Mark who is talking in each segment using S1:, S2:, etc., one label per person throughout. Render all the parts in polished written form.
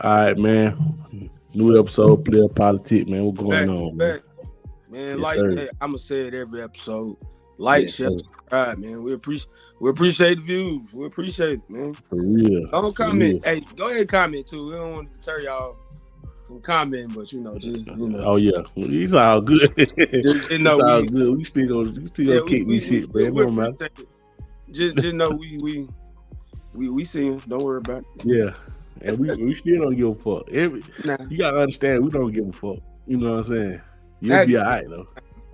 S1: All right, man. New episode, Playa Politics, man. What going on, man?
S2: Man,
S1: Yes,
S2: like
S1: sir.
S2: hey, I'ma say it every episode. Like,
S1: Yes,
S2: share,
S1: sir.
S2: subscribe, man. We appreciate the views. We appreciate it, man.
S1: For real.
S2: Don't
S1: For
S2: comment.
S1: real.
S2: Hey, go ahead and comment too. We don't want to deter y'all from commenting, but just
S1: Oh yeah, it's all good.
S2: just
S1: It's all good. We still gonna kick this shit, man.
S2: we
S1: No matter.
S2: appreciate it. Just know we see him. Don't worry about it.
S1: Yeah, and we still don't give a fuck.
S2: Nah.
S1: You gotta understand, we don't give a fuck. You know what I'm saying? You'll be alright though.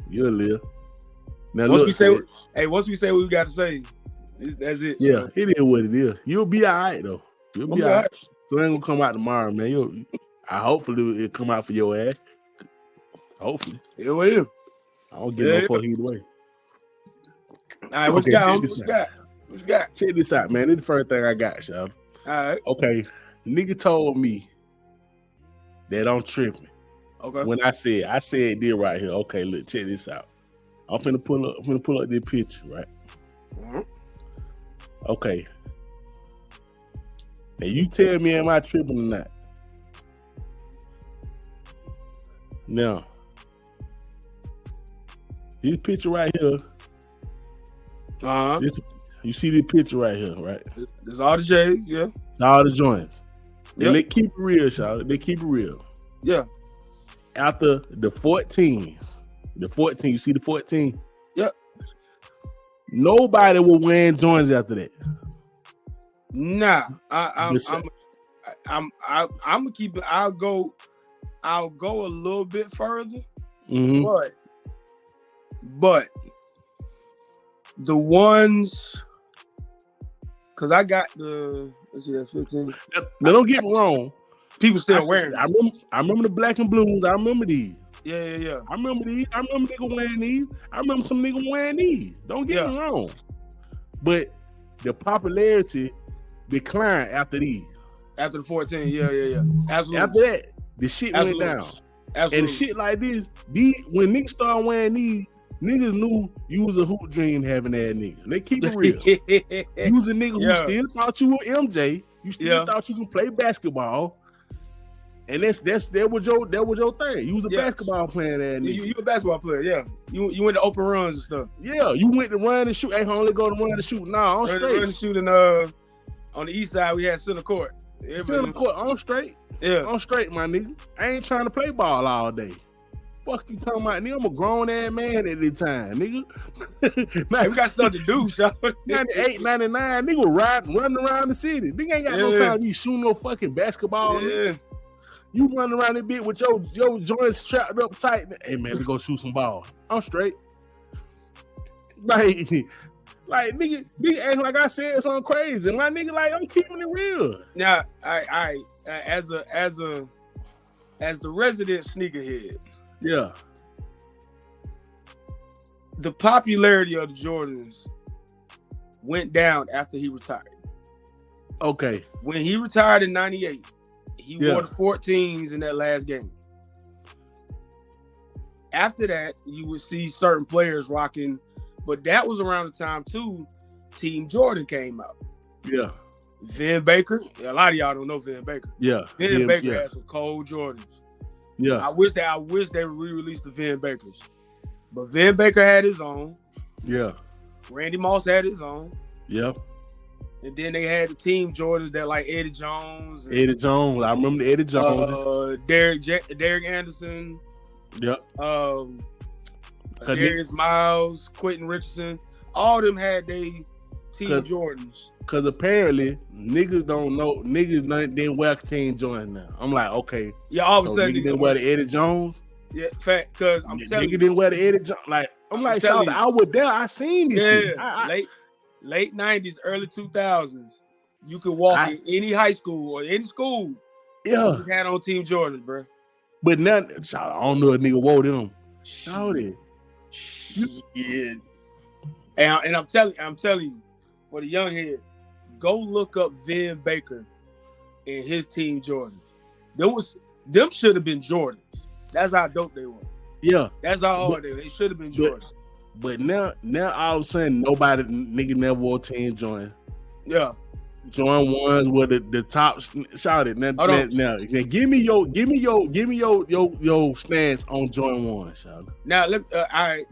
S1: You'll live. Now
S2: Once
S1: look,
S2: we say what we got to say, that's it.
S1: yeah, it is what it is. You'll be alright though. You'll be alright. So it ain't gonna come out tomorrow, man. Hopefully it'll come out for your ass. Hopefully.
S2: It will.
S1: I don't give no fuck either way.
S2: All right, what you got? What you got?
S1: Check this out, man. This is the first thing I got, y'all.
S2: All right.
S1: Okay. Nigga told me that I'm tripping.
S2: Okay.
S1: When I said this right here. Okay, look, check this out. I'm finna pull up this picture, right?
S2: Mm-hmm.
S1: Okay. Now you tell me, am I tripping or not? Now, this picture right here. You see this picture right here, right?
S2: There's all the J's, yeah.
S1: All the joints.
S2: Yep.
S1: They keep it real, y'all. They keep it real.
S2: Yeah.
S1: After the 14, you see the 14?
S2: Yep.
S1: Nobody will wear joints after that.
S2: Nah, I'm gonna keep it. I'll go a little bit further, but the ones, cause I got the, let's see, that 15.
S1: Now don't get me wrong.
S2: People still wearing.
S1: I remember the black and blues. I remember these.
S2: Yeah.
S1: I remember these. I remember niggas wearing these. I remember some niggas wearing these. Don't get me wrong. But the popularity declined after these.
S2: After the 14, yeah. Absolutely.
S1: After that, the shit went down.
S2: Absolutely.
S1: And shit like this, when niggas started wearing these, niggas knew you was a hoop dream having that nigga. They keep it real. You was a nigga who still thought you were MJ. You still thought you could play basketball. And that was your thing. You was a basketball player, that nigga.
S2: You a basketball player, yeah. You went to open runs and stuff.
S1: Yeah, you went to run and shoot. Hey, only go to run and shoot. Nah, I'm straight.
S2: Run and shooting. On the east side, we had center court.
S1: Center court, I'm straight.
S2: Yeah,
S1: I'm straight, my nigga. I ain't trying to play ball all day. Fuck you talking about, nigga? I'm a grown ass man at this time, nigga.
S2: Man, we got stuff to do, y'all.
S1: 98, 99, nigga running around the city. Nigga ain't got no time to be shooting no fucking basketball.
S2: Yeah.
S1: Nigga. You running around a bit with your joints strapped up tight. Hey man, we go shoot some ball. I'm straight. Like nigga acting like I said something crazy. My nigga, like I'm keeping it real.
S2: Now, I as the resident sneakerhead.
S1: Yeah.
S2: The popularity of the Jordans went down after he retired.
S1: Okay.
S2: When he retired in 98, he wore the 14s in that last game. After that, you would see certain players rocking, but that was around the time too Team Jordan came out.
S1: Yeah.
S2: Vin Baker. A lot of y'all don't know Vin Baker.
S1: Yeah.
S2: Vin Baker had some cold Jordans.
S1: Yeah.
S2: I wish they re-released the Vin Bakers. But Vin Baker had his own.
S1: Yeah.
S2: Randy Moss had his own.
S1: Yeah.
S2: And then they had the Team Jordans that like Eddie Jones.
S1: Eddie Jones. I remember the Eddie Jones.
S2: Derek Anderson.
S1: Yep.
S2: Darius Miles, Quentin Richardson. All of them had they Team Jordans.
S1: Because apparently niggas don't know. Niggas didn't wear Team Jordans now. I'm like, okay.
S2: Yeah, all of a sudden
S1: niggas didn't wear the Eddie Jones.
S2: Yeah, fact. Because I'm telling you,
S1: nigga didn't wear the Eddie Jones. Like I'm like, I was there. I seen this shit.
S2: Late 90s, early 2000s, you could walk in any high school or any school.
S1: Yeah.
S2: You had on Team Jordans, bro.
S1: But now, I don't know if nigga wore them.
S2: Shit. And I'm telling you, for the young head, go look up Vin Baker and his Team Jordans. Them should have been Jordans. That's how dope they were.
S1: Yeah.
S2: That's how hard they should have been Jordans.
S1: But now all of a sudden nobody nigga never wore Team Jordans.
S2: Yeah.
S1: Jordan ones were the top. Shout it now. Give me your stance on Jordan one. Shout it.
S2: Now all right.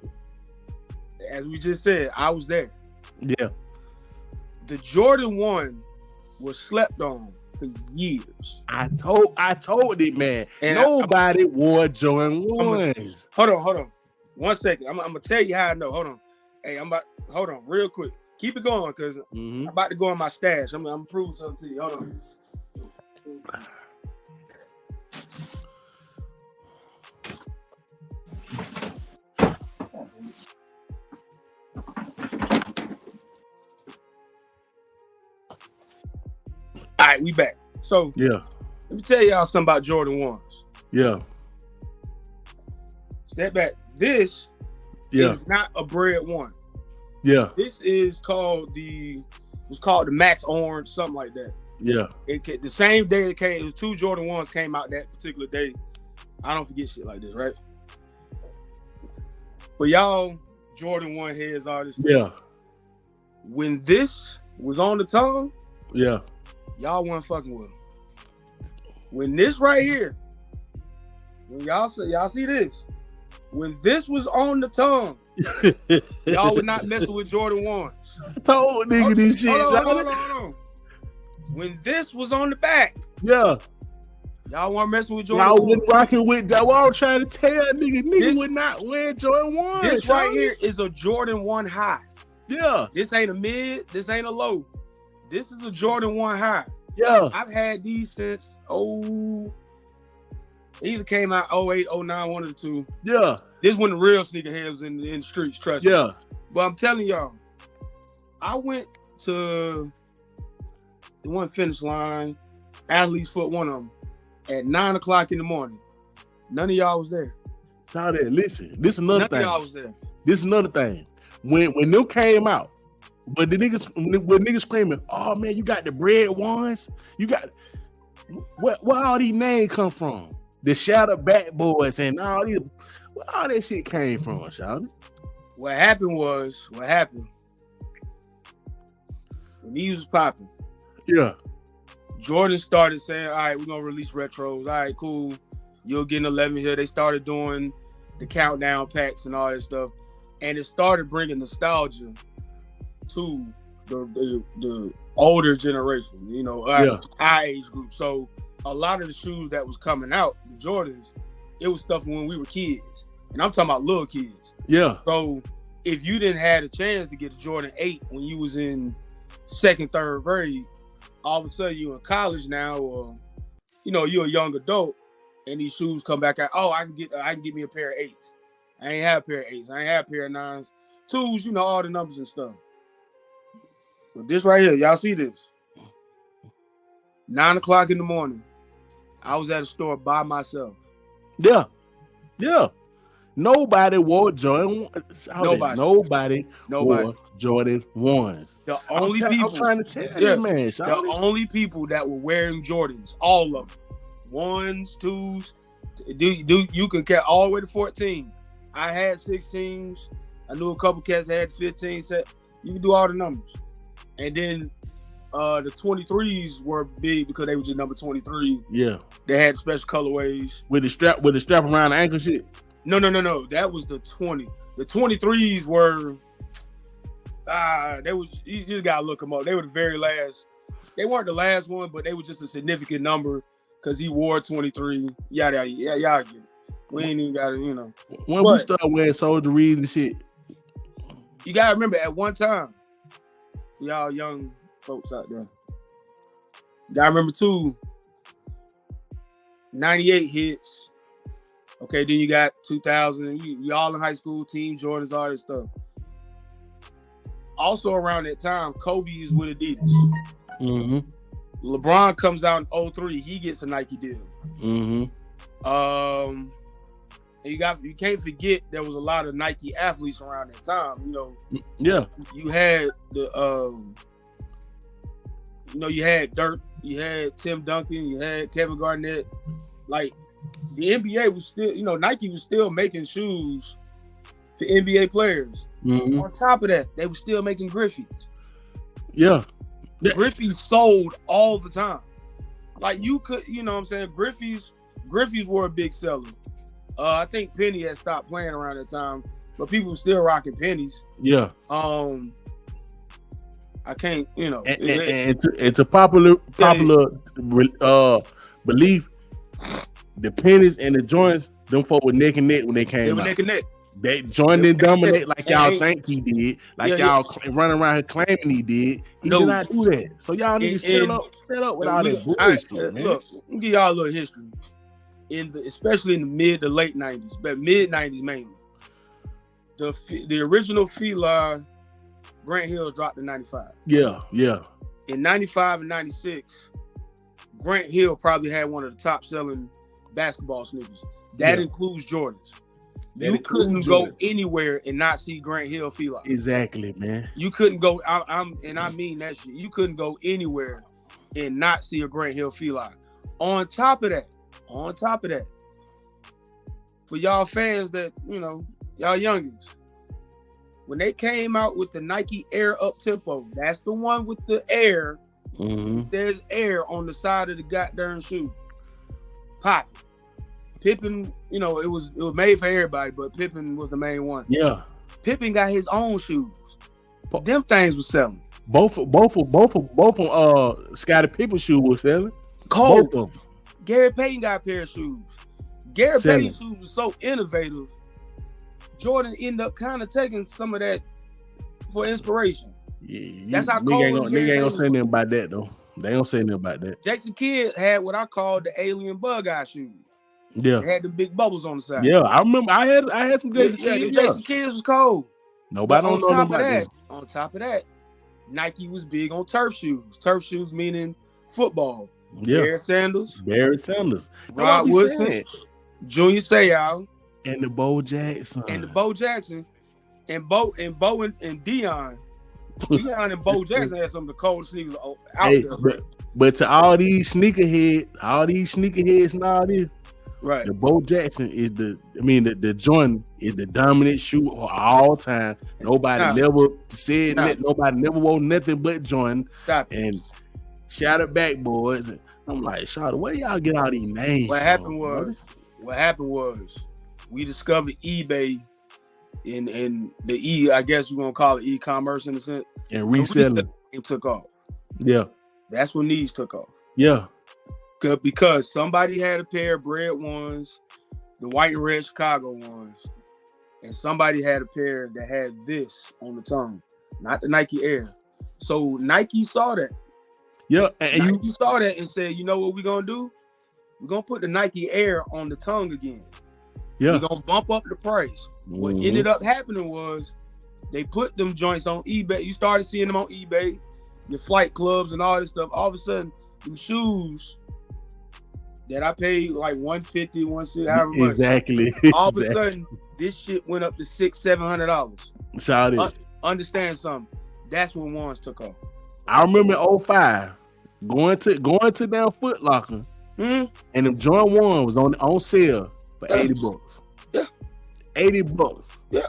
S2: As we just said, I was there.
S1: Yeah.
S2: The Jordan 1 was slept on for years.
S1: I told it, man. And nobody wore Jordan 1s.
S2: Hold on. 1 second. I'm gonna tell you how I know. Hold on. Hey, hold on real quick. Keep it going, because I'm about to go in my stash. I'm gonna prove something to you. Hold on. All right, we back. So
S1: yeah,
S2: let me tell y'all something about Jordan 1s.
S1: Yeah.
S2: Step back. This is not a bread 1.
S1: Yeah.
S2: This is called the Max Orange, something like that.
S1: Yeah.
S2: The same day it came, it was 2 Jordan 1s came out that particular day. I don't forget shit like this, right? But y'all Jordan 1 heads, all this.
S1: Yeah.
S2: When this was on the tongue,
S1: yeah,
S2: y'all wasn't fucking with them. When this right here, when y'all see this, when this was on the tongue, y'all were not messing with Jordan 1s.
S1: I told nigga this shit.
S2: Hold on. When this was on the back,
S1: yeah,
S2: y'all weren't messing with Jordan 1s.
S1: Y'all wasn't rocking with that. What I was trying to tell nigga would not wear Jordan 1s.
S2: This right here is a Jordan 1 high.
S1: Yeah.
S2: This ain't a mid. This ain't a low. This is a Jordan 1 high.
S1: Yeah.
S2: I've had these since either came out 08, 09, one of the two.
S1: Yeah.
S2: This when the real sneakerheads was in the streets, trust me.
S1: Yeah.
S2: But I'm telling y'all, I went to the one finish line, Athlete's Foot, one of them, at 9:00 in the morning. None of y'all was there.
S1: Shout out, listen. This is another thing.
S2: None of y'all was there.
S1: This is another thing. When them came out, but the niggas screaming, "Oh man, you got the bread ones? You got where all these names come from? The Shadow Bat Boys and all these, where all that shit came from, shout it."
S2: What happened when these was popping.
S1: Yeah.
S2: Jordan started saying, "All right, we're gonna release retros. All right, cool. You'll get an 11 here." They started doing the countdown packs and all that stuff, and it started bringing nostalgia to the older generation. You know, our age group. So a lot of the shoes that was coming out, the Jordans, it was stuff when we were kids, and I'm talking about little kids.
S1: Yeah.
S2: So if you didn't have a chance to get a Jordan 8 when you was in 2nd, 3rd grade, all of a sudden you in college now, or you're a young adult, and these shoes come back out. Oh, I can get me a pair of 8s. I ain't have a pair of 8s. I ain't have a pair of 9s. 2s, all the numbers and stuff. But this right here, y'all see this? 9:00 in the morning. I was at a store by myself.
S1: Yeah. Yeah. Nobody wore Jordan. Nobody wore Jordan 1s.
S2: The only people
S1: I'm trying to tell you, man.
S2: The only people that were wearing Jordans, all of them, 1s, 2s, you can get all the way to 14. I had 16s. I knew a couple cats had 15 set. You can do all the numbers. And then the 23s were big because they were just number 23. Yeah. They had special colorways.
S1: With the strap around the ankle shit?
S2: No. That was the 20. The 23s were you just gotta look them up. They were the very last. They weren't the last one, but they were just a significant number because he wore 23. Y'all get it. We ain't even got it,
S1: When we start wearing soldier reeds and shit.
S2: You gotta remember, at one time, y'all young folks out there, you gotta remember too, 98 hits. Okay, then you got 2000. You all in high school, Team Jordans, all this stuff. Also around that time, Kobe is with Adidas. Mm-hmm. LeBron comes out in 03. He gets a Nike deal. Mm-hmm. And you can't forget there was a lot of Nike athletes around that time.
S1: Yeah.
S2: You had you had Dirk, you had Tim Duncan, you had Kevin Garnett. Like, the NBA was still, Nike was still making shoes for NBA players. Mm-hmm. On top of that, they were still making Griffies.
S1: Yeah.
S2: Griffey sold all the time. Like you could, you know what I'm saying? Griffey's were a big seller. I think Penny had stopped playing around that time, but people were still rocking pennies.
S1: Yeah.
S2: I can't, you know.
S1: It's a popular belief. The pennies and the joints, them folk were neck and neck when they came out. They were
S2: neck and neck.
S1: That Jordan didn't dominate like y'all think he did. Like y'all running around here claiming he did. He did not do that. So y'all need to shut up with all that bullshit, man. Look,
S2: let me give y'all a little history. Especially in the mid to late 90s, but mid 90s mainly. The original Fila Grant Hill dropped in 95.
S1: Yeah.
S2: In 95 and 96, Grant Hill probably had one of the top selling basketball sneakers. That includes Jordans. You couldn't go anywhere and not see Grant Hill Fila.
S1: Exactly, man.
S2: You couldn't go. I mean that shit. You couldn't go anywhere and not see a Grant Hill Fila. On top of that, for y'all fans that y'all youngins, when they came out with the Nike Air Up Tempo, that's the one with the air. Mm-hmm. There's air on the side of the goddamn shoe. Pop. Pippen, it was made for everybody, but Pippen was the main one.
S1: Yeah.
S2: Pippen got his own shoes. Them things was selling.
S1: Both Scottie Pippen shoes was selling.
S2: Cold. Both of them. Gary Payton got a pair of shoes. Gary Payton's shoes was so innovative. Jordan ended up kind of taking some of that for inspiration.
S1: Yeah, that's how cold. Nigga ain't gonna say nothing about that though. They don't say nothing about that.
S2: Jason Kidd had what I call the alien bug eye shoes.
S1: Yeah,
S2: they had the big bubbles on the side.
S1: Yeah, I remember. I had some Jason Kidd.
S2: Jason Kidd was cold.
S1: Nobody don't know about
S2: that. On top of that, Nike was big on turf shoes. Turf shoes meaning football.
S1: Yeah, Barry Sanders,
S2: Rod Woodson, Junior Seau,
S1: and the Bo Jackson,
S2: and Bo and Dion. Dion and Bo Jackson had some of the coldest sneakers out there.
S1: But to all these sneakerheads and all this,
S2: right?
S1: The Bo Jackson is the Jordan is the dominant shoe of all time. Nobody never said that. Nobody never wore nothing but Jordan. And shout it back, boys. And I'm like, shout, where y'all get all these names?
S2: What happened was we discovered eBay in the I guess you're gonna call it e-commerce in a sense.
S1: And reselling.
S2: It took off.
S1: Yeah.
S2: That's when these took off.
S1: Yeah.
S2: Because somebody had a pair of bread ones, the white and red Chicago ones, and somebody had a pair that had this on the tongue, not the Nike Air. So Nike saw that.
S1: Yeah,
S2: and Nike saw that and said, you know what we're gonna do? We're gonna put the Nike Air on the tongue again.
S1: Yeah,
S2: we're gonna bump up the price. Mm-hmm. What ended up happening was they put them joints on eBay. You started seeing them on eBay, your flight clubs and all this stuff. All of a sudden, them shoes that I paid like $150, $160, however much.
S1: Exactly.
S2: All of a sudden, this shit went up to $600-$700.
S1: Shout it.
S2: Understand something? That's when ones took off.
S1: I remember in 05 going to down Foot Locker, and the Jordan 1 was on sale for $80.
S2: Yeah.
S1: $80.
S2: Yeah.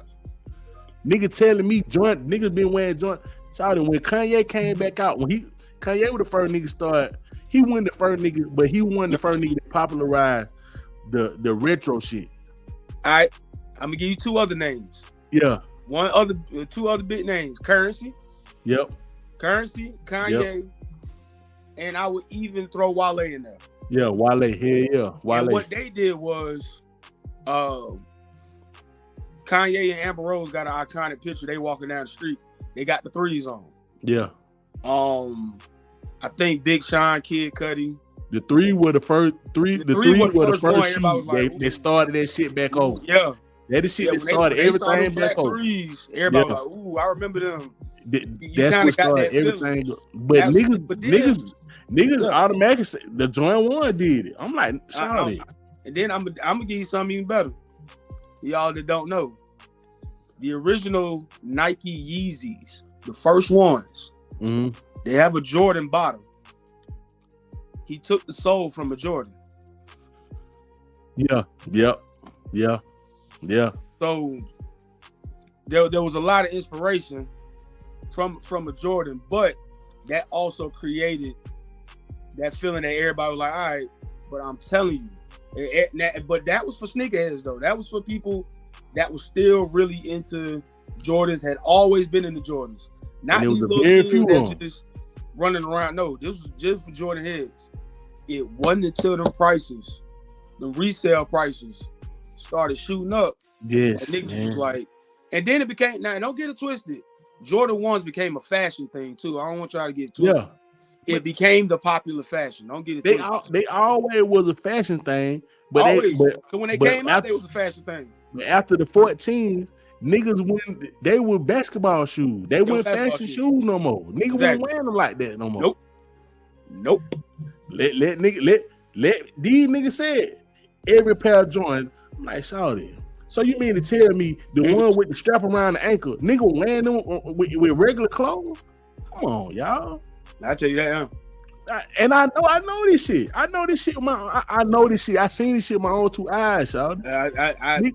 S1: Nigga telling me niggas been wearing Jordan. Shout it, when Kanye came back out, Kanye was the first nigga start. He wasn't the first nigga, but he wasn't the first nigga to popularize the retro shit.
S2: All right, I'm gonna give you two other names.
S1: Yeah.
S2: Two other big names. Currency.
S1: Yep.
S2: Currency, Kanye, and I would even throw Wale in there.
S1: Yeah, Wale. Hell yeah, Wale.
S2: And what they did was, Kanye and Amber Rose got an iconic picture. They walking down the street. They got the threes on.
S1: Yeah.
S2: I think Big Sean, Kid Cudi.
S1: The three were the first three. The three were the first shoes. They started that shit back over.
S2: Yeah.
S1: That the shit that started everything back over.
S2: Threes, everybody was like, ooh, I remember them.
S1: That's what started everything. But niggas automatically say, the Joint 1 did it. I'm like, shout it.
S2: And then I'm gonna give you something even better. Y'all that don't know. The original Nike Yeezys, the first ones, they have a Jordan bottom. He took the sole from a Jordan.
S1: Yeah.
S2: So there was a lot of inspiration from a Jordan, but that also created that feeling that everybody was like, all right, but I'm telling you, but that was for sneakerheads though. That was for people that was still really into Jordans, had always been into Jordans. Not these little kids that just running around. No, this was just for Jordan heads. It wasn't until the prices, the resale prices, started shooting up.
S1: Yes,
S2: and niggas was like, and then it became. Now, don't get it twisted. Jordan 1s became a fashion thing too. I don't want y'all to get it twisted. Yeah. It became the popular fashion. Don't get it twisted.
S1: They always was a fashion thing, but
S2: when they came out, they was a fashion thing.
S1: But after the 14s, niggas they were basketball shoes. They weren't fashion shoes no more. Niggas weren't wearing them like that no more.
S2: Nope.
S1: Let these niggas say every pair of Jordans. I'm like, shawty. So you mean to tell me the one with the strap around the ankle, nigga wearing them with regular clothes? Come on, y'all.
S2: I tell you that.
S1: And I know this shit. I know this shit. I know this shit. I seen this shit with my own two eyes, y'all.
S2: The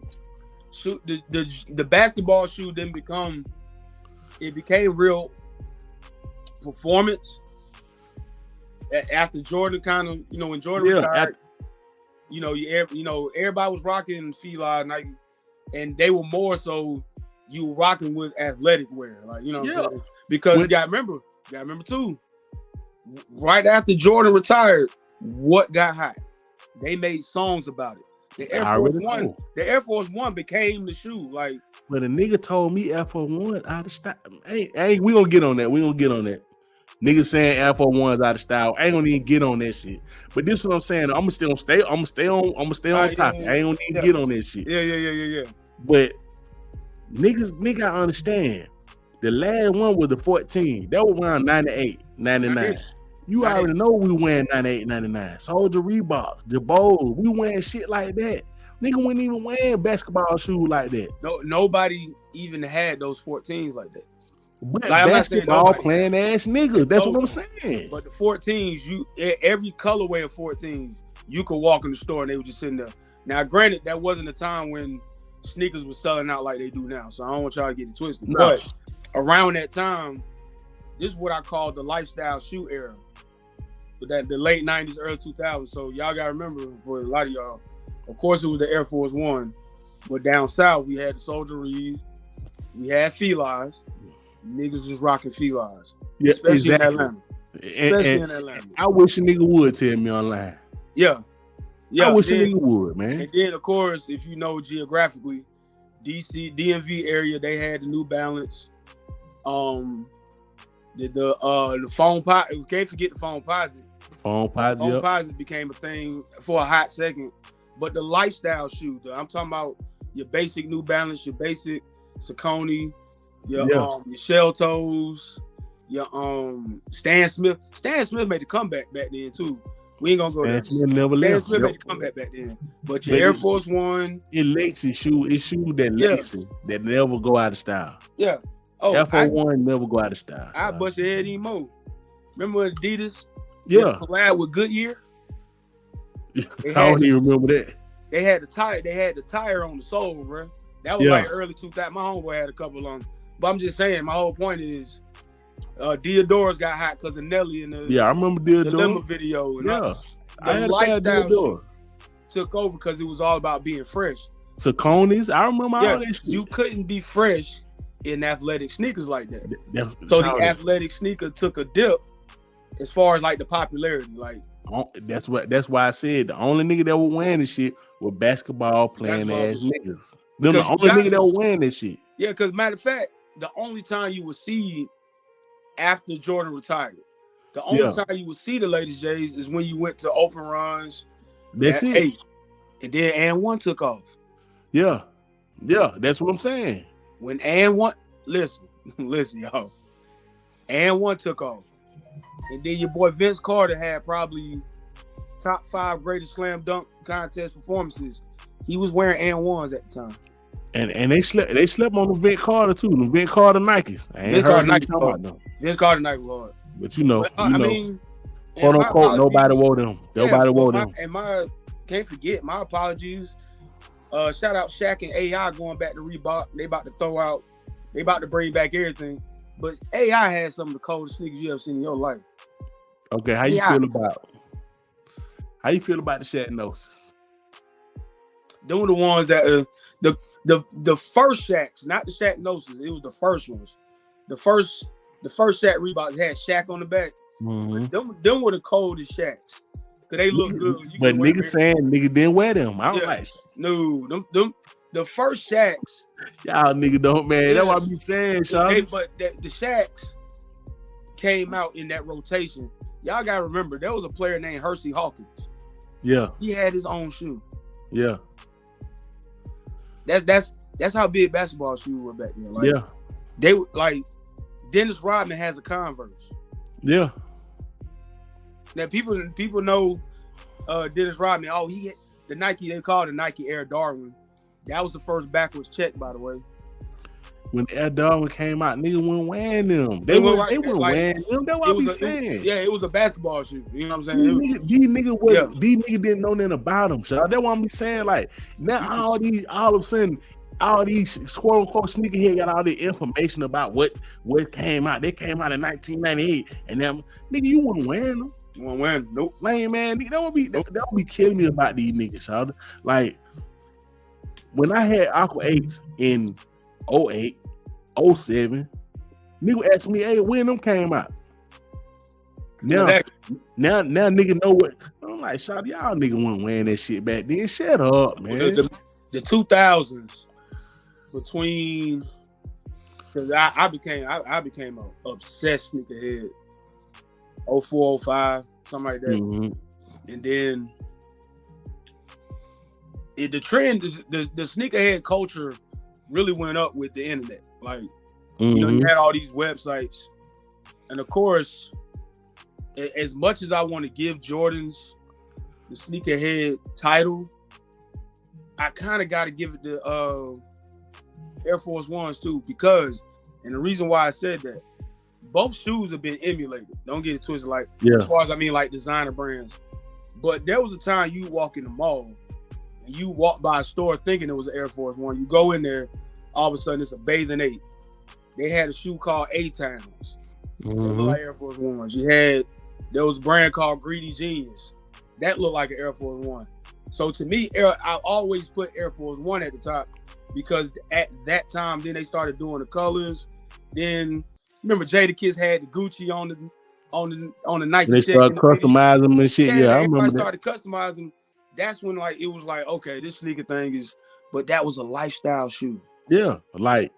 S2: basketball shoe didn't become. It became real performance after Jordan kind of, when Jordan retired. Everybody was rocking Fila Nike, and they were more so you were rocking with athletic wear, like what I'm saying? Because you gotta remember too. Right after Jordan retired, what got hot? They made songs about it. The Air Force One became the shoe. Like,
S1: but a nigga told me Air Force One out of style. Hey, we gonna get on that. Niggas saying Air Force One's out of style. I ain't gonna even get on that shit. But this is what I'm saying. I'm gonna stay on topic. I ain't gonna even get on that shit.
S2: Yeah.
S1: But nigga, I understand. The last one was the 14. That was around 98, 99. You already know we wearing 98, 99. Soldier Reeboks, the Bows, we wearing shit like that. Nigga wasn't even wearing basketball shoes like that.
S2: No, nobody even had those 14s like that.
S1: But like, basketball playing ass niggas. That's what I'm saying.
S2: But the 14s, every colorway of 14s, you could walk in the store and they were just sitting there. Now, granted, that wasn't a time when sneakers was selling out like they do now. So I don't want y'all to get it twisted. No. But around that time, this is what I call the lifestyle shoe era. The late 90s, early 2000s. So y'all got to remember, for a lot of y'all, of course it was the Air Force One. But down south, we had the Soldier Reeds. We had Filas. Niggas was rocking Filas.
S1: Yeah,
S2: especially
S1: exactly.
S2: in Atlanta. Especially in Atlanta.
S1: I wish a nigga would tell me online.
S2: Yeah.
S1: I wish a nigga would, man. And
S2: then, of course, if you know geographically, DC, DMV area, they had the New Balance. The phone posit. We can't forget the phone posit. Phone posit became a thing for a hot second. But the lifestyle shoe, I'm talking about your basic New Balance, your basic Saucony, your shell toes, your Stan Smith. Stan Smith made the comeback back then too. We ain't gonna go there.
S1: Stan Smith
S2: made the comeback back then. But your Air Force One,
S1: it Lexus shoe, it's shoes that Lexus that never go out of style.
S2: Yeah.
S1: Air Force One never go out of style.
S2: I bust your head even more. Remember when Adidas?
S1: Yeah.
S2: Collab with Goodyear.
S1: I don't even remember that.
S2: They had the tire. They had the tire on the sole, bro. That was like early 2000. My homeboy had a couple on. But I'm just saying, my whole point is, Deodoras got hot because of Nelly in the
S1: I remember Deodora.
S2: The Lemma video. And
S1: I had
S2: lifestyle took over because it was all about being fresh.
S1: Sauconys, I remember all that shit.
S2: You couldn't be fresh in athletic sneakers like that. So the athletic sneaker took a dip as far as like the popularity. Like
S1: that's why I said the only nigga that was wearing this shit were basketball playing ass niggas. Them the only nigga that was wearing this shit.
S2: Yeah, because matter of fact, the only time you would see after Jordan retired, the only time you would see the latest J's is when you went to open runs.
S1: That's it.
S2: 8, and then and one took off.
S1: Yeah, that's what I'm saying.
S2: When and one, listen, y'all. And one took off. And then your boy Vince Carter had probably top 5 greatest slam dunk contest performances. He was wearing and ones at the time.
S1: And they slept on the Vince Carter too. The Vince Carter Nikes.
S2: Vince Carter Nike was hard.
S1: But I mean, quote unquote, nobody wore them. Nobody wore them.
S2: And can't forget my apologies. Shout out Shaq and AI going back to Reebok. They about to bring back everything. But AI had some of the coldest sneakers you ever seen in your life.
S1: Okay, how you feel about the Shatnosis?
S2: Them were the ones that the first Shaqs, not the Shatnosis. It was the first ones. The first Shaq Reeboks had Shaq on the back.
S1: Mm-hmm.
S2: Them were the coldest Shaqs. Cause they look good.
S1: But niggas saying niggas didn't wear them. I don't like.
S2: No, them the first Shaqs.
S1: Y'all niggas don't, man. Yeah. That's what I be saying, Sean.
S2: But the Shaqs came out in that rotation. Y'all gotta remember there was a player named Hersey Hawkins.
S1: Yeah,
S2: he had his own shoe.
S1: Yeah,
S2: that's how big basketball shoes were back then. Like,
S1: yeah,
S2: they like Dennis Rodman has a Converse.
S1: Yeah.
S2: Now people know Dennis Rodman. Oh, he had the Nike. They called the Nike Air Darwin. That was the first backwards check, by the way.
S1: When the Air Darwin came out, niggas weren't wearing them. They weren't wearing them. That's what I be saying.
S2: It was a basketball shoe. You know what I'm saying?
S1: These niggas didn't know nothing about them. So that's what I be saying. Like now, all of a sudden, all these quote unquote sneakerhead got all the information about what came out. They came out in 1998, and them nigga, you wasn't wearing them.
S2: You wasn't wearing them. Nope.
S1: Lame man, that would be killing me about these niggas, y'all. Like when I had Aqua 8s in 08, 07, nigga asked me, hey, when them came out? Now nigga know what. I'm like, shawty, y'all nigga wasn't wearing that shit back then. Shut up, man.
S2: The 2000s between, because I became an obsessed sneakerhead. 04, 05, something like that. Mm-hmm. And then the trend, the sneakerhead culture really went up with the internet. Like, you know, you had all these websites. And of course, as much as I want to give Jordans the sneakerhead title, I kind of got to give it to Air Force Ones too, because, and the reason why I said that, both shoes have been emulated. Don't get it twisted. Like, as far as I mean, like designer brands. But there was a time you walk in the mall and you walk by a store thinking it was an Air Force One. You go in there, all of a sudden it's a Bathing 8. They had a shoe called A-Towns. They looked like Air Force Ones. There was a brand called Greedy Genius. That looked like an Air Force One. So to me, I always put Air Force One at the top because at that time, then they started doing the colors. Then remember Jadakiss had the Gucci on the Nike.
S1: They started customizing them and shit. Yeah, I remember that.
S2: Started customizing. That's when it was like, okay, this sneaker thing is, but that was a lifestyle shoe.
S1: Yeah, like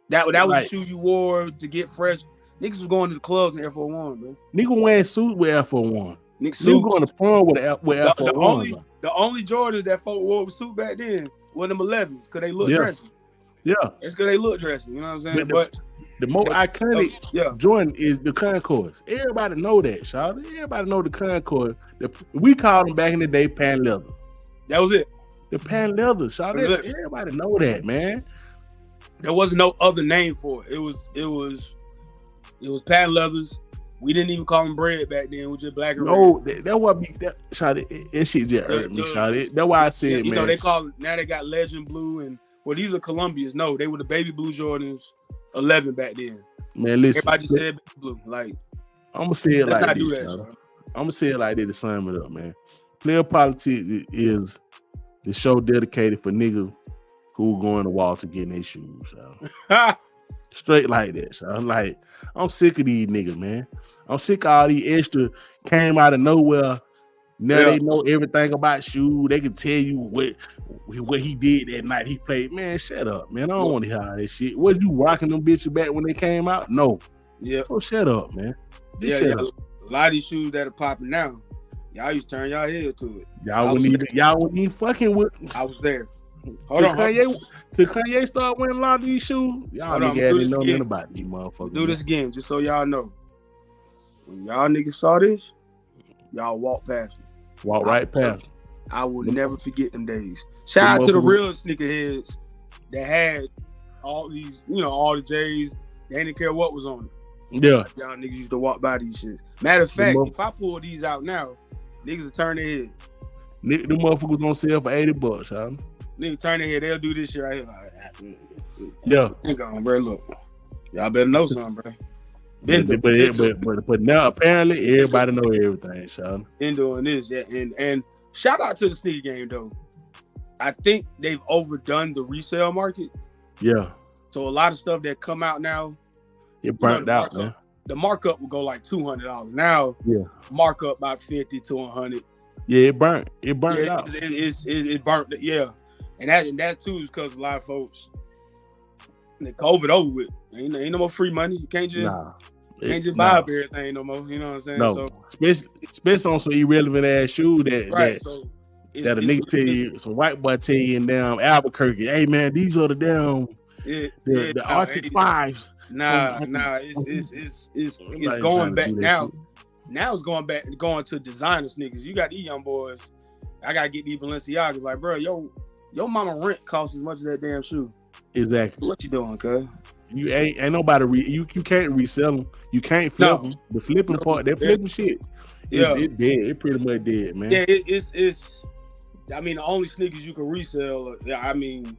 S2: that was a shoe you wore to get fresh. Niggas was going to the clubs in Air Force One, man.
S1: Nigga wearing suits with Air Force One. Nigga going to prom with Air Force One.
S2: The only Jordans that folk wore with suit back then were them 11s because they look dressy. Yeah, it's because they look dressy. You know what I'm saying? But
S1: the most iconic Jordan is the Concords. Everybody know that, Charlotte. Everybody know the Concord. We called them back in the day pan leather.
S2: That was it.
S1: The pan leather, Charlotte. Everybody know that, man.
S2: There wasn't no other name for it. It was pan leathers. We didn't even call them bread back then. It was just black and red.
S1: That's what Charlotte. That shit just hurt me, Charlotte. That's why I said,
S2: you
S1: man.
S2: know, they call it now. They got Legend Blue and these are Columbias. No, they were the baby blue Jordans 11 back then.
S1: Man, listen.
S2: Everybody just said baby blue. Like,
S1: I'm gonna say it like this. I'm gonna say it like this to sum it up, man. Playa Politics is the show dedicated for niggas who going to wall to get their shoes. Straight like that. So I'm like, I'm sick of these niggas, man. I'm sick of all these extra came out of nowhere. Now they know everything about shoes. They can tell you what he did that night he played. Man, shut up, man. I don't want to hear all that shit. Was you rocking them bitches back when they came out? No. Yeah. So shut up, man.
S2: Shut up. A lot of these shoes that are popping now, y'all used to turn y'all head to it.
S1: Y'all wouldn't even fucking with.
S2: I was there.
S1: Till Kanye start wearing a lot of these shoes, y'all niggas didn't know nothing about these motherfuckers.
S2: Do this again, just so y'all know. When y'all niggas saw this, y'all walk past me.
S1: Walk right past me.
S2: I will never forget them days. Shout out to the real sneakerheads that had all these, all the J's. They didn't care what was on it.
S1: Yeah.
S2: Y'all niggas used to walk by these shit. Matter of fact, if I pull these out now, niggas will turn their head.
S1: The motherfuckers gonna sell for $80, huh?
S2: Nigga turn their head, they'll do this shit right here.
S1: Yeah.
S2: Hang on, bro. Look. Y'all better know something, bro.
S1: But now apparently everybody know everything, Sean.
S2: Been doing this, yeah. And shout out to the sneaker game though. I think they've overdone the resale market.
S1: Yeah.
S2: So a lot of stuff that come out now,
S1: it burnt out, man.
S2: The markup will go like $200. Now, markup about 50 to 100.
S1: Yeah, it burnt. It burnt out.
S2: It burnt. Yeah, and that too is because a lot of folks, the COVID over with. Ain't no more free money. You can't just buy up everything no more. You know what I'm saying?
S1: No,
S2: so,
S1: especially on some irrelevant ass shoe that
S2: So
S1: a nigga tell you, some white boy tell you in damn Albuquerque, hey man, these are the damn the Arctic 5s.
S2: Nah, it's going back now. Now it's going to designer sneakers. You got these young boys. I gotta get these Balenciagas. Like, bro, your mama rent costs as much as that damn shoe.
S1: Exactly.
S2: What you doing, cuz?
S1: You ain't nobody you can't resell them. You can't flip them. The flipping part, that flipping shit. It's dead. It pretty much dead, man.
S2: Yeah, it's. I mean, the only sneakers you can resell. I mean,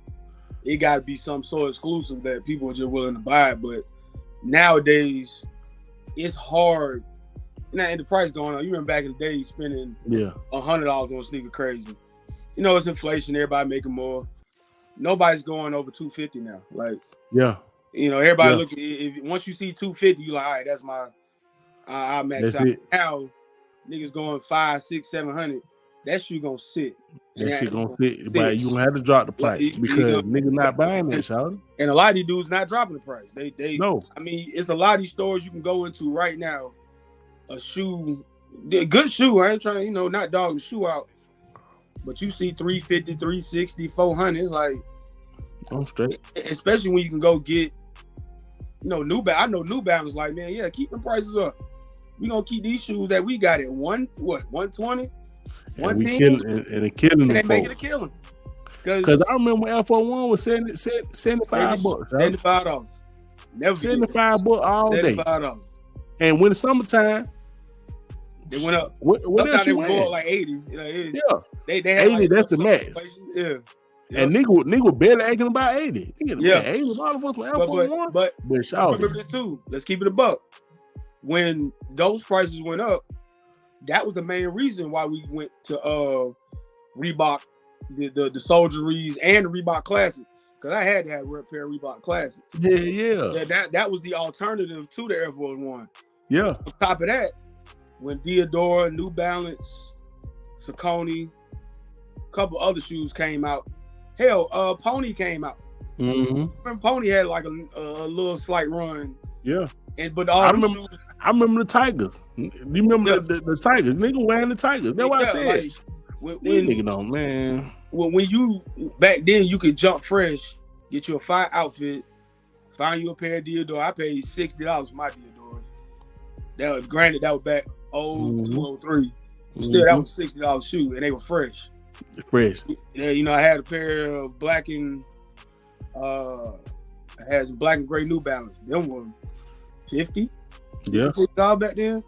S2: it got to be some sort of exclusive that people are just willing to buy. But nowadays, it's hard. And the price going on. You remember back in the day, spending $100 on a sneaker crazy. You know, it's inflation. Everybody making more. Nobody's going over $250 now. Like, you know, everybody look. If once you see $250, you like, all right, that's my. I max out. Now, niggas going $500, $600, $700. That shit gonna sit.
S1: That shit gonna sit, but you gonna have to drop the price because niggas not buying that, shawty.
S2: And a lot of these dudes not dropping the price. They
S1: no.
S2: I mean, it's a lot of these stores you can go into right now. A shoe, a good shoe. I ain't trying, not dogging the shoe out. But you see $350, $360, $400. It's like,
S1: I'm straight.
S2: Especially when you can go get, New Balance. I know New Balance like, man, yeah, keep the prices up. We gonna keep these shoes that we got at 120, 110,
S1: and they killing them.
S2: And they making a killing.
S1: Because I remember F01 was $75.
S2: $75. Never
S1: $75 all day.
S2: $75.
S1: And when the summertime,
S2: they went up.
S1: What else
S2: they
S1: you
S2: were
S1: going
S2: like 80.
S1: They had
S2: 80.
S1: Like that's the max.
S2: Yeah.
S1: And nigga barely acting about 80.
S2: Yeah.
S1: $80 for F01.
S2: But
S1: remember
S2: this too. Let's keep it a buck. When those prices went up, that was the main reason why we went to Reebok, the Soldieries and the Reebok Classic. Because I had to have a pair of Reebok Classics.
S1: Yeah.
S2: That was the alternative to the Air Force One.
S1: Yeah.
S2: On top of that, when Diodora, New Balance, Saucony, a couple other shoes came out. Hell, Pony came out.
S1: Mm-hmm.
S2: Remember Pony had like a little slight run.
S1: Yeah.
S2: But I
S1: remember the Tigers. You remember the Tigers? Nigga wearing the Tigers. That's what I said.
S2: Like, when
S1: nigga don't, man.
S2: When you back then you could jump fresh, get you a fire outfit, find you a pair of Diodora. I paid $60 for my Diodora. That was back 0203. Still, that was $60 shoe, and they were fresh.
S1: Fresh.
S2: Yeah, I had a pair of black and gray New Balance. Them were $50.
S1: Yeah.
S2: $50 back then.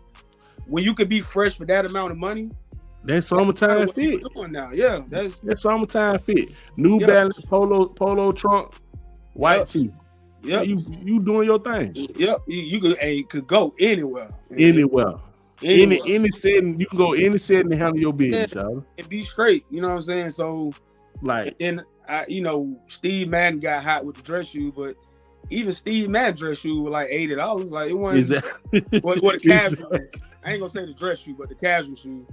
S2: When you could be fresh for that amount of money.
S1: That's summertime fit.
S2: Doing now. Yeah, that's
S1: summertime fit. New Balance polo trunk, white tee.
S2: Yeah,
S1: you doing your thing.
S2: Yep, you could go anywhere.
S1: Any setting, you can go any setting and handle your business, y'all.
S2: And be straight. You know what I'm saying? So,
S1: like,
S2: and Steve Madden got hot with the dress shoe, but even Steve Madden dress shoe was like $80. Like it wasn't. What a casual. I ain't gonna say the dress shoe, but the casual shoe.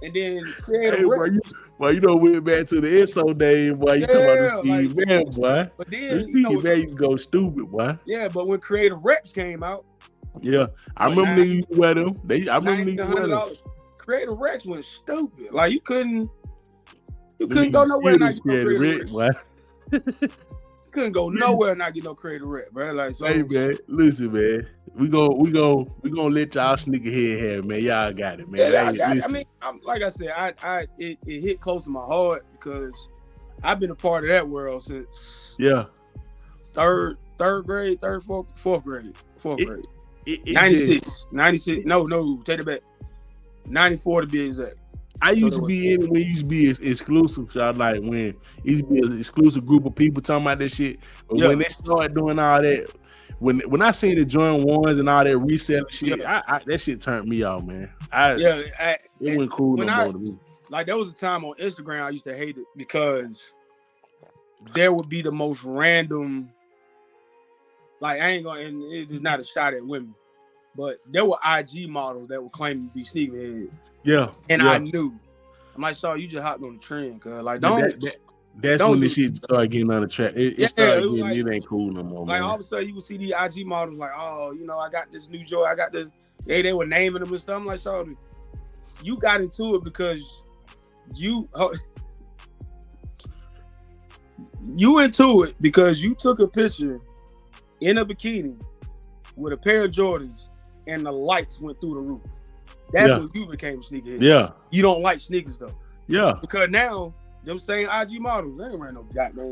S2: And then Creative Rex.
S1: You went back to the ESO days, boy. You talking about the Steve Madden, boy. But then Steve Madden used to go stupid, boy.
S2: Yeah, but when Creative Rex came out.
S1: Yeah, I remember niggas used to wear them. I remember niggas wear them.
S2: Creative Rex went stupid. Like you couldn't go nowhere and not get no Creative Rex. Couldn't go nowhere and not get no Creative Rex, bro. Like so.
S1: Hey man, listen, man. We gonna let y'all sneakerhead have it, man. Y'all got it, man.
S2: Yeah, I mean, like I said, it hit close to my heart because I've been a part of that world since fourth grade. 96. No, take it back. 94 to be exact.
S1: I used to be in when it used to be exclusive. So like when it used to be an exclusive group of people talking about this shit. But when they started doing all that, when I seen the Jordan 1s and all that reselling shit, that shit turned me off, man. It wasn't cool no more to me.
S2: Like there was a time on Instagram I used to hate it because there would be the most random. Like I ain't gonna, and it is not a shot at women, but there were IG models that were claiming to be sneakerheads.
S1: Yeah,
S2: and I knew. I'm like, "So you just hopped on the trend, cause like
S1: that's when the shit started getting on the track. It started getting like, it ain't cool no more.
S2: Like
S1: man.
S2: all of a sudden, you would see these IG models like, "Oh, you know, I got this new joy. I got this." They were naming them and stuff. I'm like, "So you got into it because you into it because you took a picture in a bikini with a pair of Jordans and the lights went through the roof. That's when you became a sneakerhead. Yeah. You don't like sneakers though.
S1: Yeah.
S2: Because now them same IG models, they ain't wearing no goddamn.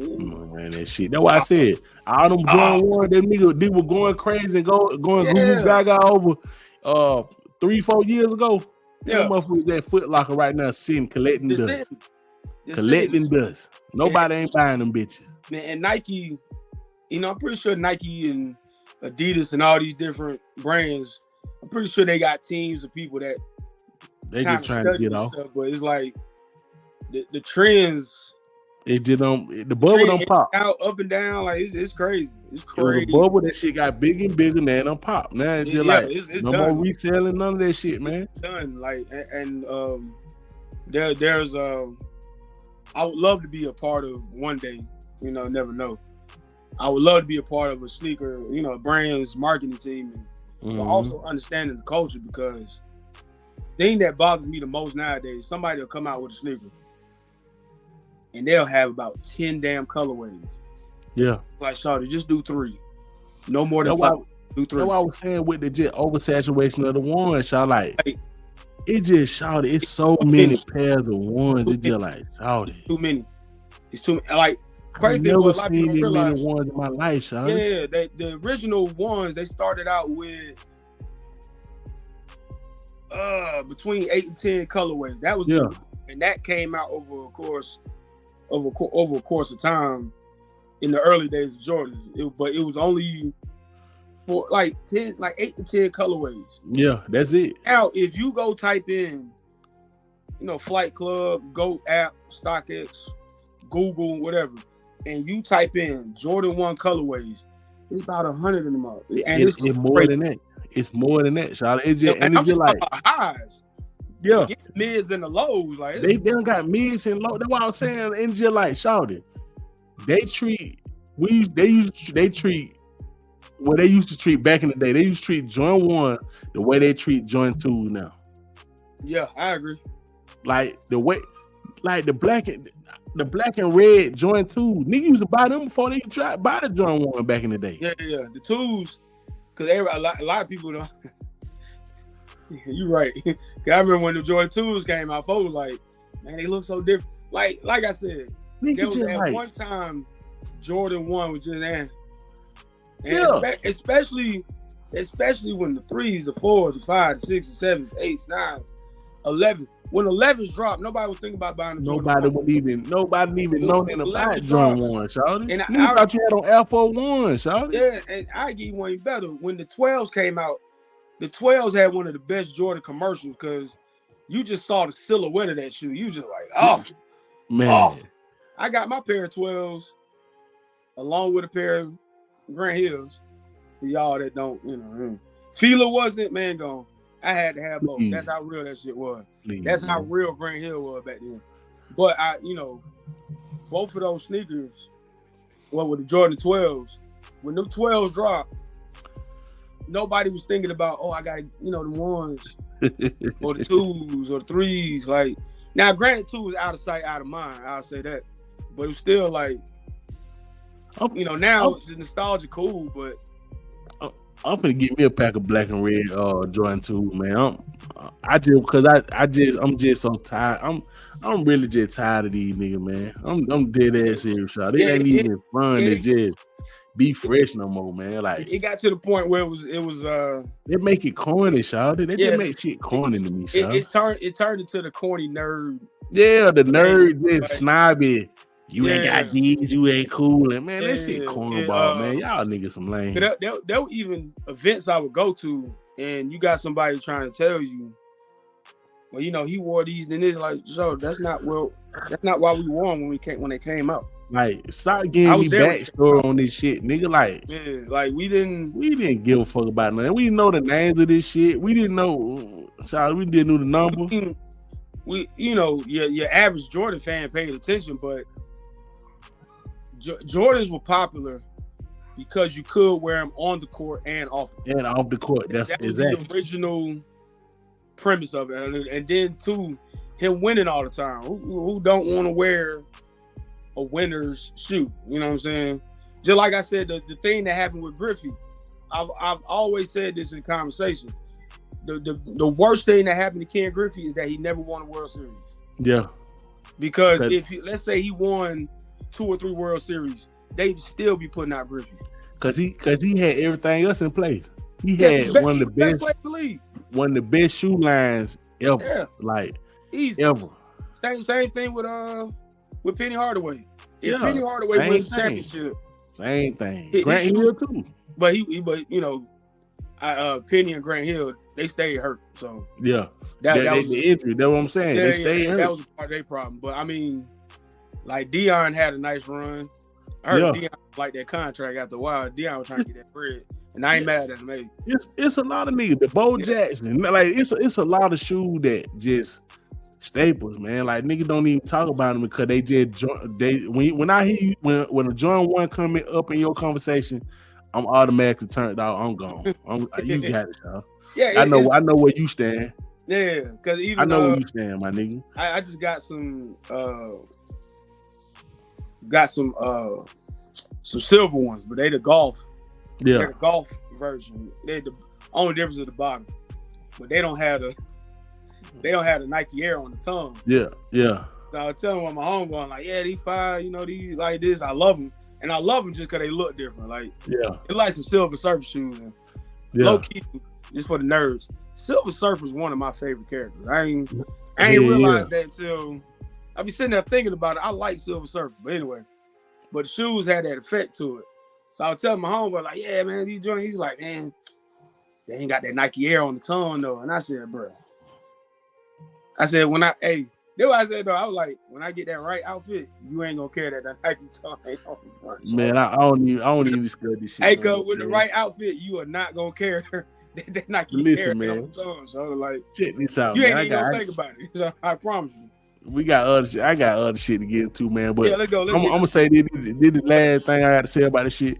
S1: Man, that shit. That's why I said all them Jordan 1, them niggas they were going crazy and going Google Gaga over 3-4 years ago. Yeah. Them motherfuckers at Foot Locker right now sitting collecting dust. Collecting dust. Nobody ain't buying them bitches.
S2: Man, and Nike, you know, I'm pretty sure Nike and Adidas and all these different brands, I'm pretty sure they got teams of people that
S1: they just trying to get off.
S2: Stuff, but it's like the trends.
S1: It just don't. The bubble don't pop
S2: out, up and down. Like it's crazy. It's crazy.
S1: The bubble that shit got bigger and bigger, now it don't pop. Now it's just it's no done. More reselling, none of that shit, man.
S2: It's done. Like and there's I would love to be a part of one day. You know, never know. I would love to be a part of a sneaker, you know, brand's marketing team, but also understanding the culture, because the thing that bothers me the most nowadays, somebody will come out with a sneaker and they'll have about 10 damn colorways.
S1: Yeah.
S2: Like, shawty, just do 3. No more than 5. Do 3.
S1: That's what I was saying with the just oversaturation of the ones, shawty. Like, it just, shawty, it's so many pairs of ones. It's just like, shawty.
S2: Too many. It's too many. Like,
S1: I've never seen these many ones in my life, shawty.
S2: Yeah, the original ones, they started out with between 8 and 10 colorways. That was and that came out over a course of time in the early days of Jordans. But it was only for like 8 to 10 colorways.
S1: Yeah, that's it.
S2: Now, if you go type in, you know, Flight Club, Go app, StockX, Google, whatever, and you type in Jordan 1 colorways, it's about 100 of them out. And
S1: it's more than that. It's more than that, shawty. It's just, and it's just like
S2: highs. Yeah, get the mids and the lows. Like
S1: they done got mids and lows. That's what I'm saying. And just like, shawty, they treat what they used to treat back in the day. They used to treat Jordan 1 the way they treat Jordan 2 now.
S2: Yeah, I agree.
S1: Like the way, like the black and red Jordan 2, niggas used to buy them before they tried to buy the Jordan 1 back in the day.
S2: Yeah. The 2s, because a lot of people don't. You're right. I remember when the Jordan 2s came out, folks was like, man, they look so different. Like I said, there was at one time Jordan 1 was just especially when the 3s, the 4s, the 5s, the 6s, the 7s, 8s, 9s, 11. When 11s dropped, nobody was thinking about buying the Jordan 1. Nobody even know nothing about Jordan 1, shawty. And I thought you had on Air Force 1, shawty. Yeah, and I give you one better. When the 12s came out, the 12s had one of the best Jordan commercials, because you just saw the silhouette of that shoe. You just like, oh man. I got my pair of 12s along with a pair of Grant Hills. For y'all that don't, you know, Fila wasn't, man, gone. I had to have both. That's how real that shit was. That's how real Grant Hill was back then. But both of those sneakers, with the Jordan 12s, when them 12s dropped, nobody was thinking about, I got, the ones or the 2s or the 3s. Like, now, granted, 2 is out of sight, out of mind. I'll say that. But it was still like, now the nostalgia cool, but
S1: I'm finna get me a pack of black and red Jordan 2, man. I'm just so tired. I'm really just tired of these niggas, man. I'm dead ass serious, shot. It ain't even fun. be fresh no more, man. Like
S2: it got to the point where it was
S1: they make it corny, y'all. They just make shit corny to me, y'all.
S2: It turned into the corny nerd.
S1: Yeah, the nerd, this snobby. You ain't got these, you ain't cool. And man, that shit cornball, man. Y'all niggas some lame.
S2: There were even events I would go to, and you got somebody trying to tell you, well, you know, he wore these and this, like, so that's not why we wore them when they came out.
S1: Like, start giving me backstory on this shit, nigga. Like,
S2: yeah, like we didn't
S1: give a fuck about nothing. We know the names of this shit. We didn't know. Sorry, we didn't know the number.
S2: We you know, your average Jordan fan paid attention, but Jordans were popular because you could wear them on the court and off the court.
S1: And off the court. That's exactly
S2: the original premise of it. And then too, him winning all the time. Who don't want to wear a winner's shoe? You know what I'm saying? Just like I said, the thing that happened with Griffey, I've always said this in conversation. The worst thing that happened to Ken Griffey is that he never won a World Series.
S1: Yeah.
S2: Because let's say he won 2 or 3 World Series, they'd still be putting out Griffey.
S1: Cause he had everything else in place. He had one of the best shoe lines ever. Yeah. Like
S2: easy.
S1: Ever.
S2: Same thing with Penny Hardaway. If Penny Hardaway wins the championship,
S1: same thing. Grant Hill too.
S2: But you know, Penny and Grant Hill, they stayed hurt. So
S1: yeah, that was the injury. That's what I'm saying. They stayed hurt.
S2: That was part of their problem. But I mean, like Deion had a nice run. I heard Deion like that contract after a while. Deion was trying to get that bread, and I ain't mad at him. Maybe
S1: it's a lot of niggas. The Bo Jackson, like it's a lot of shoes that just staples, man. Like niggas don't even talk about them because they just when I hear you when a Jordan 1 coming up in your conversation, I'm automatically turned off. I'm gone. You got it, y'all. Yeah, I know where you stand.
S2: Yeah, because even
S1: I know where you stand, my nigga.
S2: I just got some silver ones, but they the golf. Yeah, they're the golf version. They the only difference is the bottom, but they don't have the Nike Air on the tongue.
S1: Yeah.
S2: So I was telling one of my homeboys, like, yeah, these 5, you know, these like this. I love them, and I love them just because they look different. Like, it's like some Silver Surfer shoes. And low key, just for the nerds, Silver Surfer is one of my favorite characters. I ain't realized that until I be sitting there thinking about it. I like Silver Surfer, but anyway, but the shoes had that effect to it. So I was telling my homeboy, like, yeah, man, these joints. He was like, man, they ain't got that Nike Air on the tongue though. And I said, bro, that's what I said though. I was like, when I get that right outfit, you ain't gonna care that Nike tongue ain't on the front. So,
S1: man, I don't even discuss this shit.
S2: Hey, cuz with the right outfit, you are not gonna care that Nike Air on the tongue. So like,
S1: check this out.
S2: You ain't even gonna think about it. So I promise you.
S1: We got other shit. I got other shit to get into, man. But
S2: let's go.
S1: I'm gonna say this the last thing I got to say about this shit.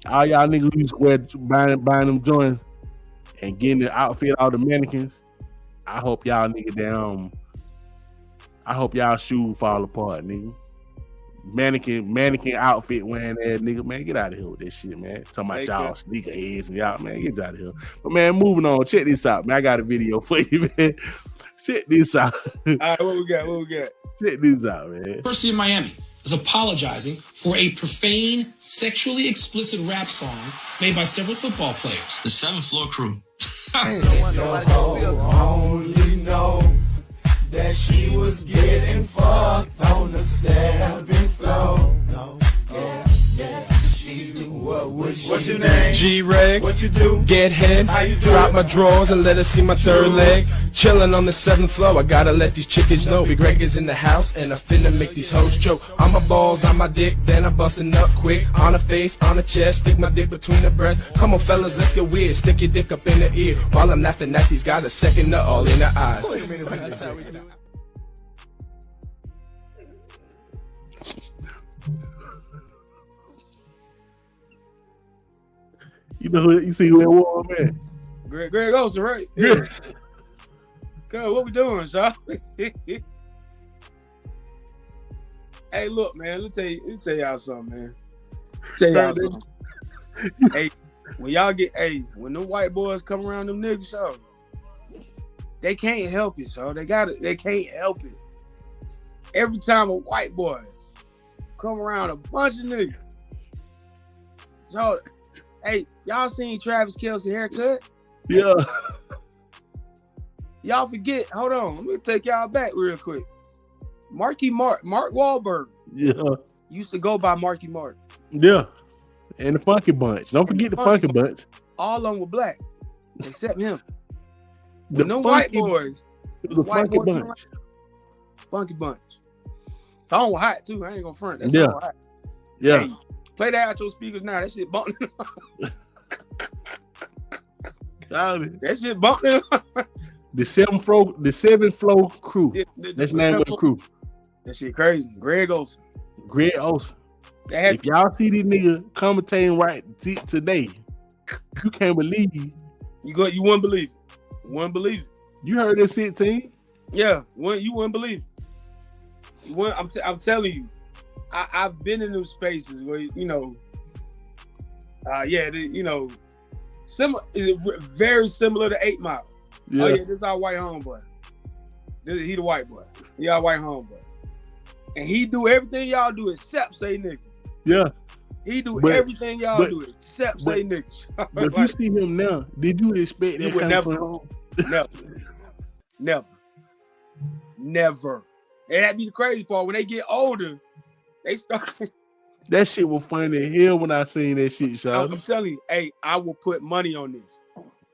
S1: All y'all niggas who square buying them joints and getting the outfit all the mannequins. I hope y'all nigga I hope y'all shoes fall apart, nigga. Mannequin outfit wearing that nigga, man. Get out of here with this shit, man. Talking about y'all sneakerheads and y'all, man. Get out of here. But man, moving on. Check this out, man. I got a video for you, man. Check this out.
S2: All right, what we got?
S1: Check this out, man.
S3: University of Miami is apologizing for a profane, sexually explicit rap song made by several football players.
S4: The 7th Floor Crew.
S5: Only know that she was getting fucked on the 7th floor. Yeah. What's your name?
S6: G-Reg.
S5: What you do?
S6: Get head.
S5: How you do?
S6: Drop my drawers and let her see my third leg. Chillin' on the 7th floor. I gotta let these chickens know. Big Greg is in the house and I finna make these hoes choke. On my balls, on my dick, then I'm bustin' up quick. On the face, on the chest, stick my dick between the breasts. Come on, fellas, let's get weird. Stick your dick up in the ear. While I'm laughing at these guys, a second nut all in their eyes.
S5: Wait a minute.
S1: You see who it was, man?
S2: Greg Olsen, right? Yeah. God, what we doing, y'all? Hey, look, man. Let me tell y'all something, man. Hey, when them white boys come around them niggas, y'all, they can't help it, y'all. They can't help it. Every time a white boy come around a bunch of niggas, So, hey, y'all seen Travis Kelce haircut?
S1: Yeah.
S2: Y'all forget. Hold on. Let me take y'all back real quick. Mark Wahlberg.
S1: Yeah.
S2: Used to go by Marky Mark.
S1: Yeah. And the Funky Bunch. Don't forget the Funky Bunch.
S2: All of them were black, except him.
S1: The
S2: white boys.
S1: It was a Funky Bunch.
S2: Funky Bunch. Song was hot too. I ain't gonna front. That
S1: Yeah.
S2: song was hot.
S1: Yeah.
S2: Hey, play that out your speakers now. That shit bumping. That shit bumping.
S1: The seven flow crew. Let's name the crew.
S2: That shit crazy. Greg Olsen.
S1: If y'all see this nigga commentating right today, you can't believe
S2: you wouldn't believe it. You wouldn't believe it.
S1: You heard that shit, team?
S2: Yeah, you wouldn't believe it. I'm telling you, I've been in those spaces where very similar to 8 Mile.
S1: Yeah.
S2: Oh yeah, this is our white homeboy. He the white boy. He our white homeboy. And he do everything y'all do except say nigga.
S1: Yeah.
S2: He do everything y'all do except say nigga.
S1: But if you see him now, did you expect that kind of home?
S2: Never. And that'd be the crazy part. When they get older, they start.
S1: That shit was funny as hell when I seen that shit, Sean.
S2: I'm telling you, hey, I will put money on this.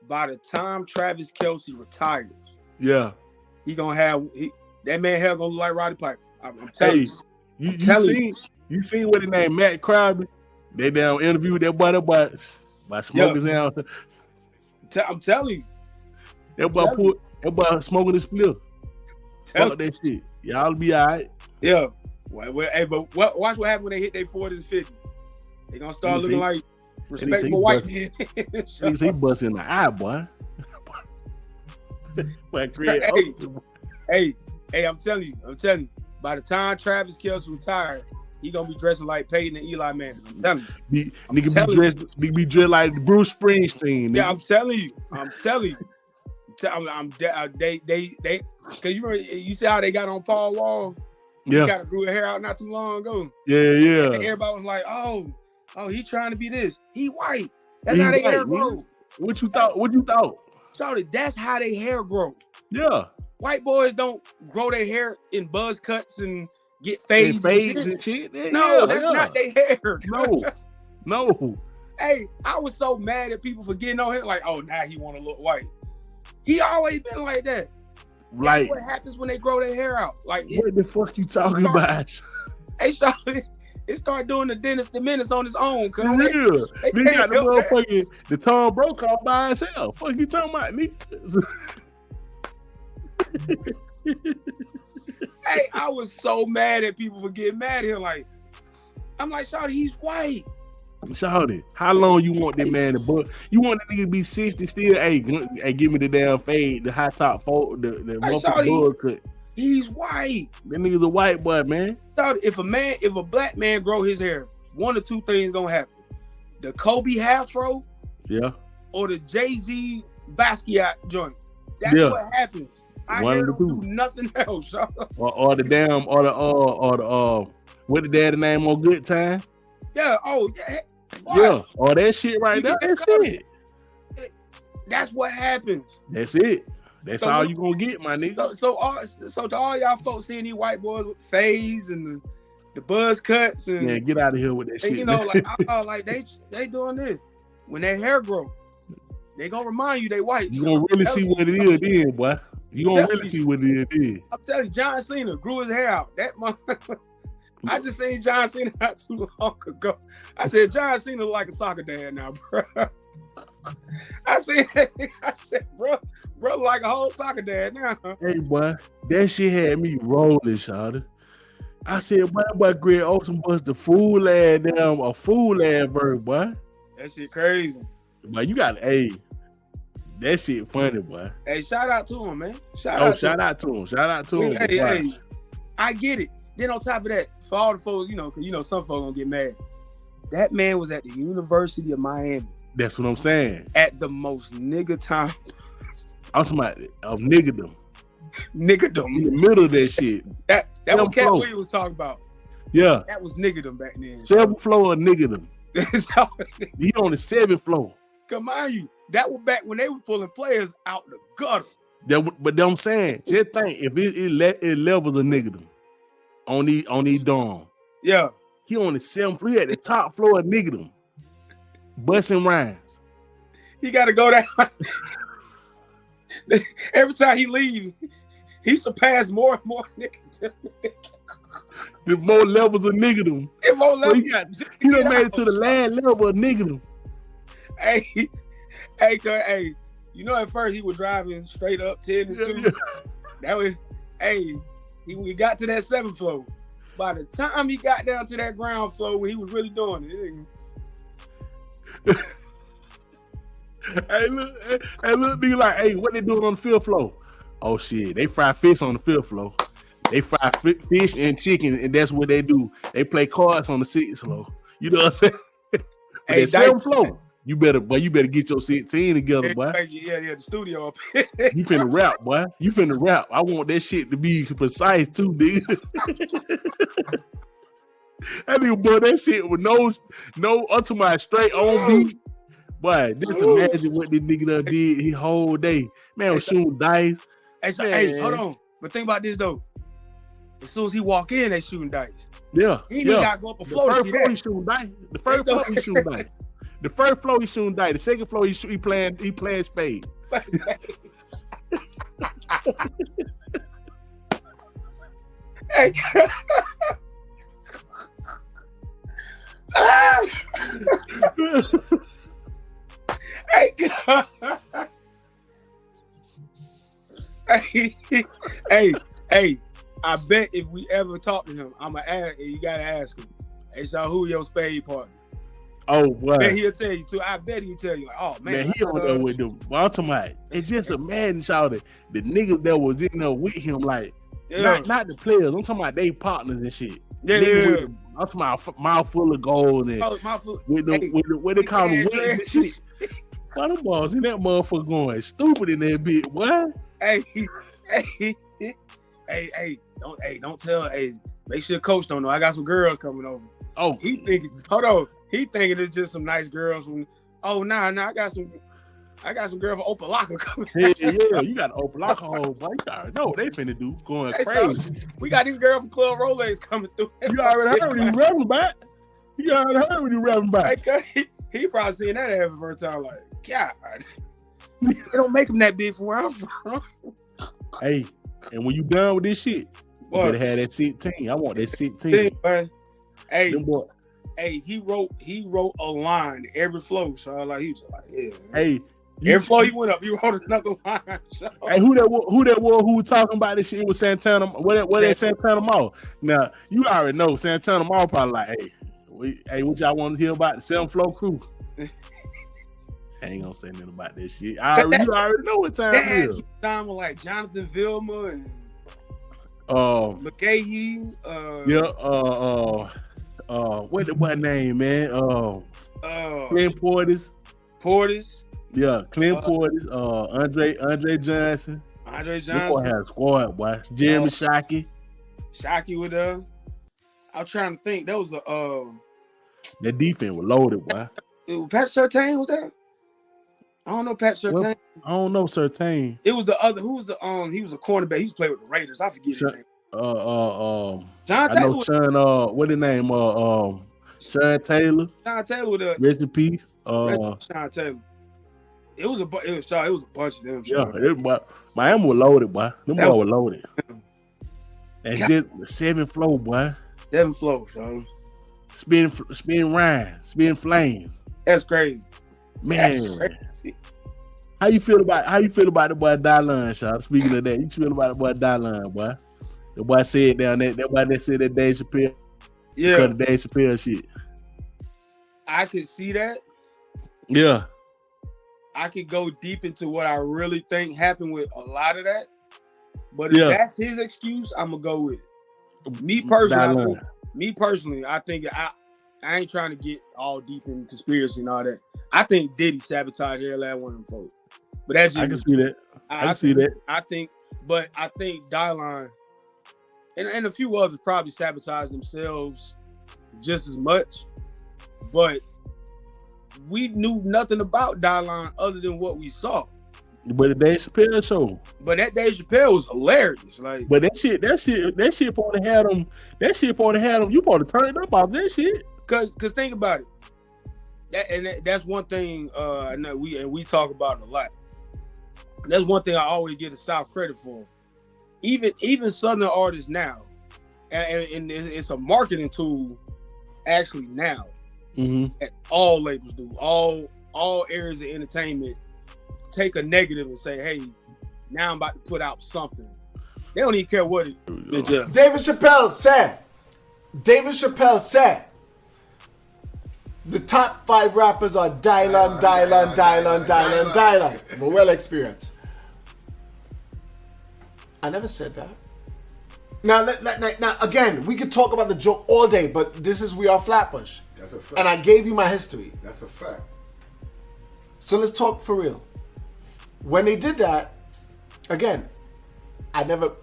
S2: By the time Travis Kelce retires,
S1: yeah,
S2: he gonna have that man hair gonna look like Roddy Piper. I'm telling you. You seen what his name Matt Crosby? They down interviewed that boy by smoking out. I'm telling you.
S1: That boy smoking his spliff. Fuck that shit. Y'all be alright.
S2: Yeah. Hey, but watch what happens when they hit their 40s and 50s. They gonna start looking like respectable white men.
S1: He busting in the eye, boy.
S2: Hey, I'm telling you. By the time Travis Kelce retired, he gonna be dressing like Peyton and Eli Manning. I'm telling you.
S1: Nigga be dressed like Bruce Springsteen. Nigga.
S2: Yeah, I'm telling you. They because you see how they got on Paul Wall.
S1: Yeah,
S2: he got grew hair out not too long ago.
S1: Yeah.
S2: And everybody was like, oh, he trying to be this. He white. That's how they hair grow.
S1: What you thought?
S2: Sorry, that's how they hair grow.
S1: Yeah.
S2: White boys don't grow their hair in buzz cuts and get fades and shit. No, that's not their hair.
S1: No.
S2: Hey, I was so mad at people for getting on him like, oh, now he want to look white. He always been like that.
S1: Right.
S2: That's what happens when they grow their hair out. Like,
S1: what the fuck you talking about?
S2: It started doing the Dennis the Menace on his own.
S1: For real. They got the motherfucking the Tom Brokaw by himself. Fuck you talking about, nigga?
S2: Hey, I was so mad at people for getting mad at him. Like, I'm like, Shawty, he's white.
S1: Shawty, how long you want that man to book? You want that nigga to be 60 still? Hey, give me the damn fade, the high top fold, the motherfucking buzz cut.
S2: He's white.
S1: That nigga's a white boy, man.
S2: Shawty, if a black man grow his hair, one or two things gonna happen: the Kobe Afro, or the Jay-Z Basquiat joint. That's what happens. I hear them do nothing else.
S1: or the damn, or the what the daddy name on Good Time?
S2: Yeah. Oh yeah. What?
S1: Yeah. All that shit right there. That's it.
S2: That's what happens.
S1: That's it. That's all you gonna get, my nigga.
S2: So to all y'all folks seeing these white boys with fades and the buzz cuts and
S1: get out of here with that shit.
S2: You know, like they doing this. When their hair grow, they gonna remind you they white.
S1: You gonna really see what it is then, boy. You gonna really see what it is.
S2: I'm telling you, John Cena grew his hair out. That motherfucker. I just seen John Cena not too long ago. I said, John Cena like a soccer dad now, bro. I said, bro, like a whole soccer dad now.
S1: Hey, boy, that shit had me rolling, shawty. I said, boy, Greg Olsen was the fool ass verb, boy.
S2: That shit crazy.
S1: But you got, that shit funny, boy.
S2: Hey, shout out to him, man. Shout out to him. Hey, I get it. Then on top of that, for all the folks, because some folks gonna get mad. That man was at the University of Miami.
S1: That's what I'm saying.
S2: At the most nigga time.
S1: I'm talking about niggerdom.
S2: Niggerdom.
S1: In the middle of that shit.
S2: That what Cat Williams was talking about.
S1: Yeah.
S2: That was niggerdom back then.
S1: 7th floor of niggerdom. He on the 7th floor.
S2: Come on, you. That was back when they were pulling players out the gutter.
S1: But I'm saying, just think if it levels a nigga them on these dorm.
S2: Yeah.
S1: He on the 7th floor. He at the top floor of nigga them. Busting rhymes.
S2: He got to go down. Every time he leave, he surpassed more and more niggas.
S1: The more levels of nigga them.
S2: More levels.
S1: So he done made it to the last level of nigga them.
S2: Hey, you know at first he was driving straight up 10 and 2. That was, he got to that 7th floor. By the time he got down to that ground floor where he was really doing it.
S1: Hey, look, nigga, like, hey, what they doing on the 5th floor? Oh shit, they fry fish on the 5th floor. They fry fish and chicken, and that's what they do. They play cards on the 6th floor. You know what I'm saying? Hey, 7th floor. You better get your 16 together, boy.
S2: Yeah, the studio up.
S1: You finna rap, boy. You finna rap. I want that shit to be precise too, nigga. That nigga, boy, that shit with no up to my straight on beat. Boy, just imagine what this nigga done did his whole day. Man was shooting dice.
S2: Hey, hold on. But think about this though. As soon as he walk in, they shooting dice.
S1: Yeah.
S2: He got to go up a floor.
S1: The first floor he shooting dice. The first floor he shooting dice. The first floor he shooting dice. The second floor he playing spades.
S2: Hey. Hey, I bet if we ever talk to him, I'ma ask. You gotta ask him. Hey, so who your spade partner?
S1: Oh, boy.
S2: Bet he'll tell you too. I bet he'll tell you like, oh man,
S1: he on there with them. Well, I'm talking about, it's just imagine y'all the niggas that was in there with him, like not the players. I'm talking about they partners and shit.
S2: Yeah.
S1: I'm talking about mouth full of gold and with what they call them wet and shit. Why them balls in that motherfucker going stupid in that bit, what?
S2: Don't tell. Hey, make sure coach don't know. I got some girls coming over.
S1: Oh,
S2: he thinking it's just some nice girls from. Oh, nah, I got some girl from Opalaka coming.
S1: Yeah, you got an Opalaka home, boy. You already know what they finna do, going crazy.
S2: We got these girls from Club Rolex coming through.
S1: You already heard what he rapping about.
S2: He probably seen that every first time, like, God, they don't make them that big from where I'm from.
S1: Hey, and when you done with this shit, you better have that 16. I want that 16.
S2: Hey, he wrote a line every flow, so like he was like, yeah.
S1: Hey,
S2: every flow he went up, he wrote another line. So.
S1: Hey, who that was who was talking about this shit? It was Santana. What that Santana Mall? Now you already know Santana Mall probably like, hey, what y'all want to hear about the 7th floor crew? I ain't gonna say nothing about this shit. You already know what time it is.
S2: Time with like Jonathan Vilma and McGahee.
S1: What the boy name, man? Clint Portis. Yeah, Clint Portis. Andre Johnson. This boy had a squad, boy. Jeremy Shockey.
S2: Shockey with I'm trying to think. That was
S1: that defense was loaded, boy.
S2: Pat Surtain was there? I don't know Pat Surtain.
S1: Well, I don't know Surtain.
S2: It was the other. Who was the he was a cornerback. He was playing with the Raiders. I forget his name.
S1: John Taylor. I know Sean. What his name? Sean Taylor.
S2: Sean Taylor with the
S1: rest in peace.
S2: Sean Taylor. It was a bunch of them.
S1: Yeah, Miami was loaded, boy. Them boys were loaded. And just the 7th floor, boy.
S2: 7th floor, son.
S1: Spin rhymes, spin flames.
S2: That's crazy,
S1: man. That's crazy. How you feel about the boy Dylan, Shaw? Speaking of that, you feel about the boy Dylan, boy? The boy said down there. That boy that said that Dave Chappelle.
S2: Yeah,
S1: the Dave Chappelle shit.
S2: I could see that.
S1: Yeah.
S2: I could go deep into what I really think happened with a lot of that. But if that's his excuse, I'm gonna go with it. Me personally, I think I ain't trying to get all deep in conspiracy and all that. I think Diddy sabotaged every last one of them folks. But that's just,
S1: I can see that. I can see that.
S2: I think Dylan and a few others probably sabotage themselves just as much. But we knew nothing about Dylan other than what we saw.
S1: But the Dave Chappelle show.
S2: But that Dave Chappelle was hilarious. Like,
S1: but that shit supposed to have them. That shit supposed to have them. You supposed to turn it up off that shit.
S2: Cause think about it. That's one thing. I know we talk about it a lot. That's one thing I always give the South credit for. Even Southern artists now, and it's a marketing tool. Actually, now, all labels do. All areas of entertainment take a negative and say, "Hey, now I'm about to put out something." They don't even care what it is.
S5: David Chappelle said the top 5 rappers are Dylan. But well experienced. I never said that. Now again, we could talk about the joke all day, but this is We Are Flatbush.
S4: That's a fact.
S5: And I gave you my history.
S4: That's a fact.
S5: So let's talk for real. When they did that, again,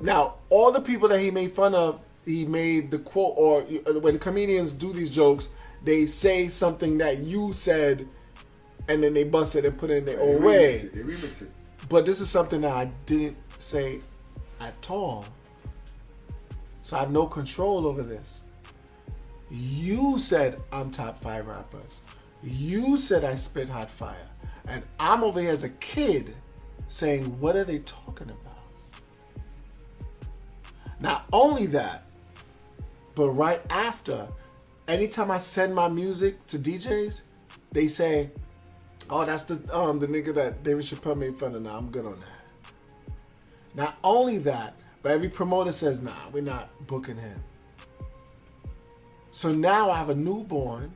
S5: now, all the people that he made fun of, he made the quote, or when comedians do these jokes, they say something that you said, and then they bust it and put it in their own way.
S4: They remix it.
S5: But this is something that I didn't say at all. So I have no control over this. You said I'm top 5 rappers. You said I spit hot fire. And I'm over here as a kid saying, what are they talking about? Not only that, but right after, anytime I send my music to DJs, they say, oh, that's the nigga that David Chappelle made fun of. Now I'm good on that. Not only that, but every promoter says, nah, we're not booking him. So now I have a newborn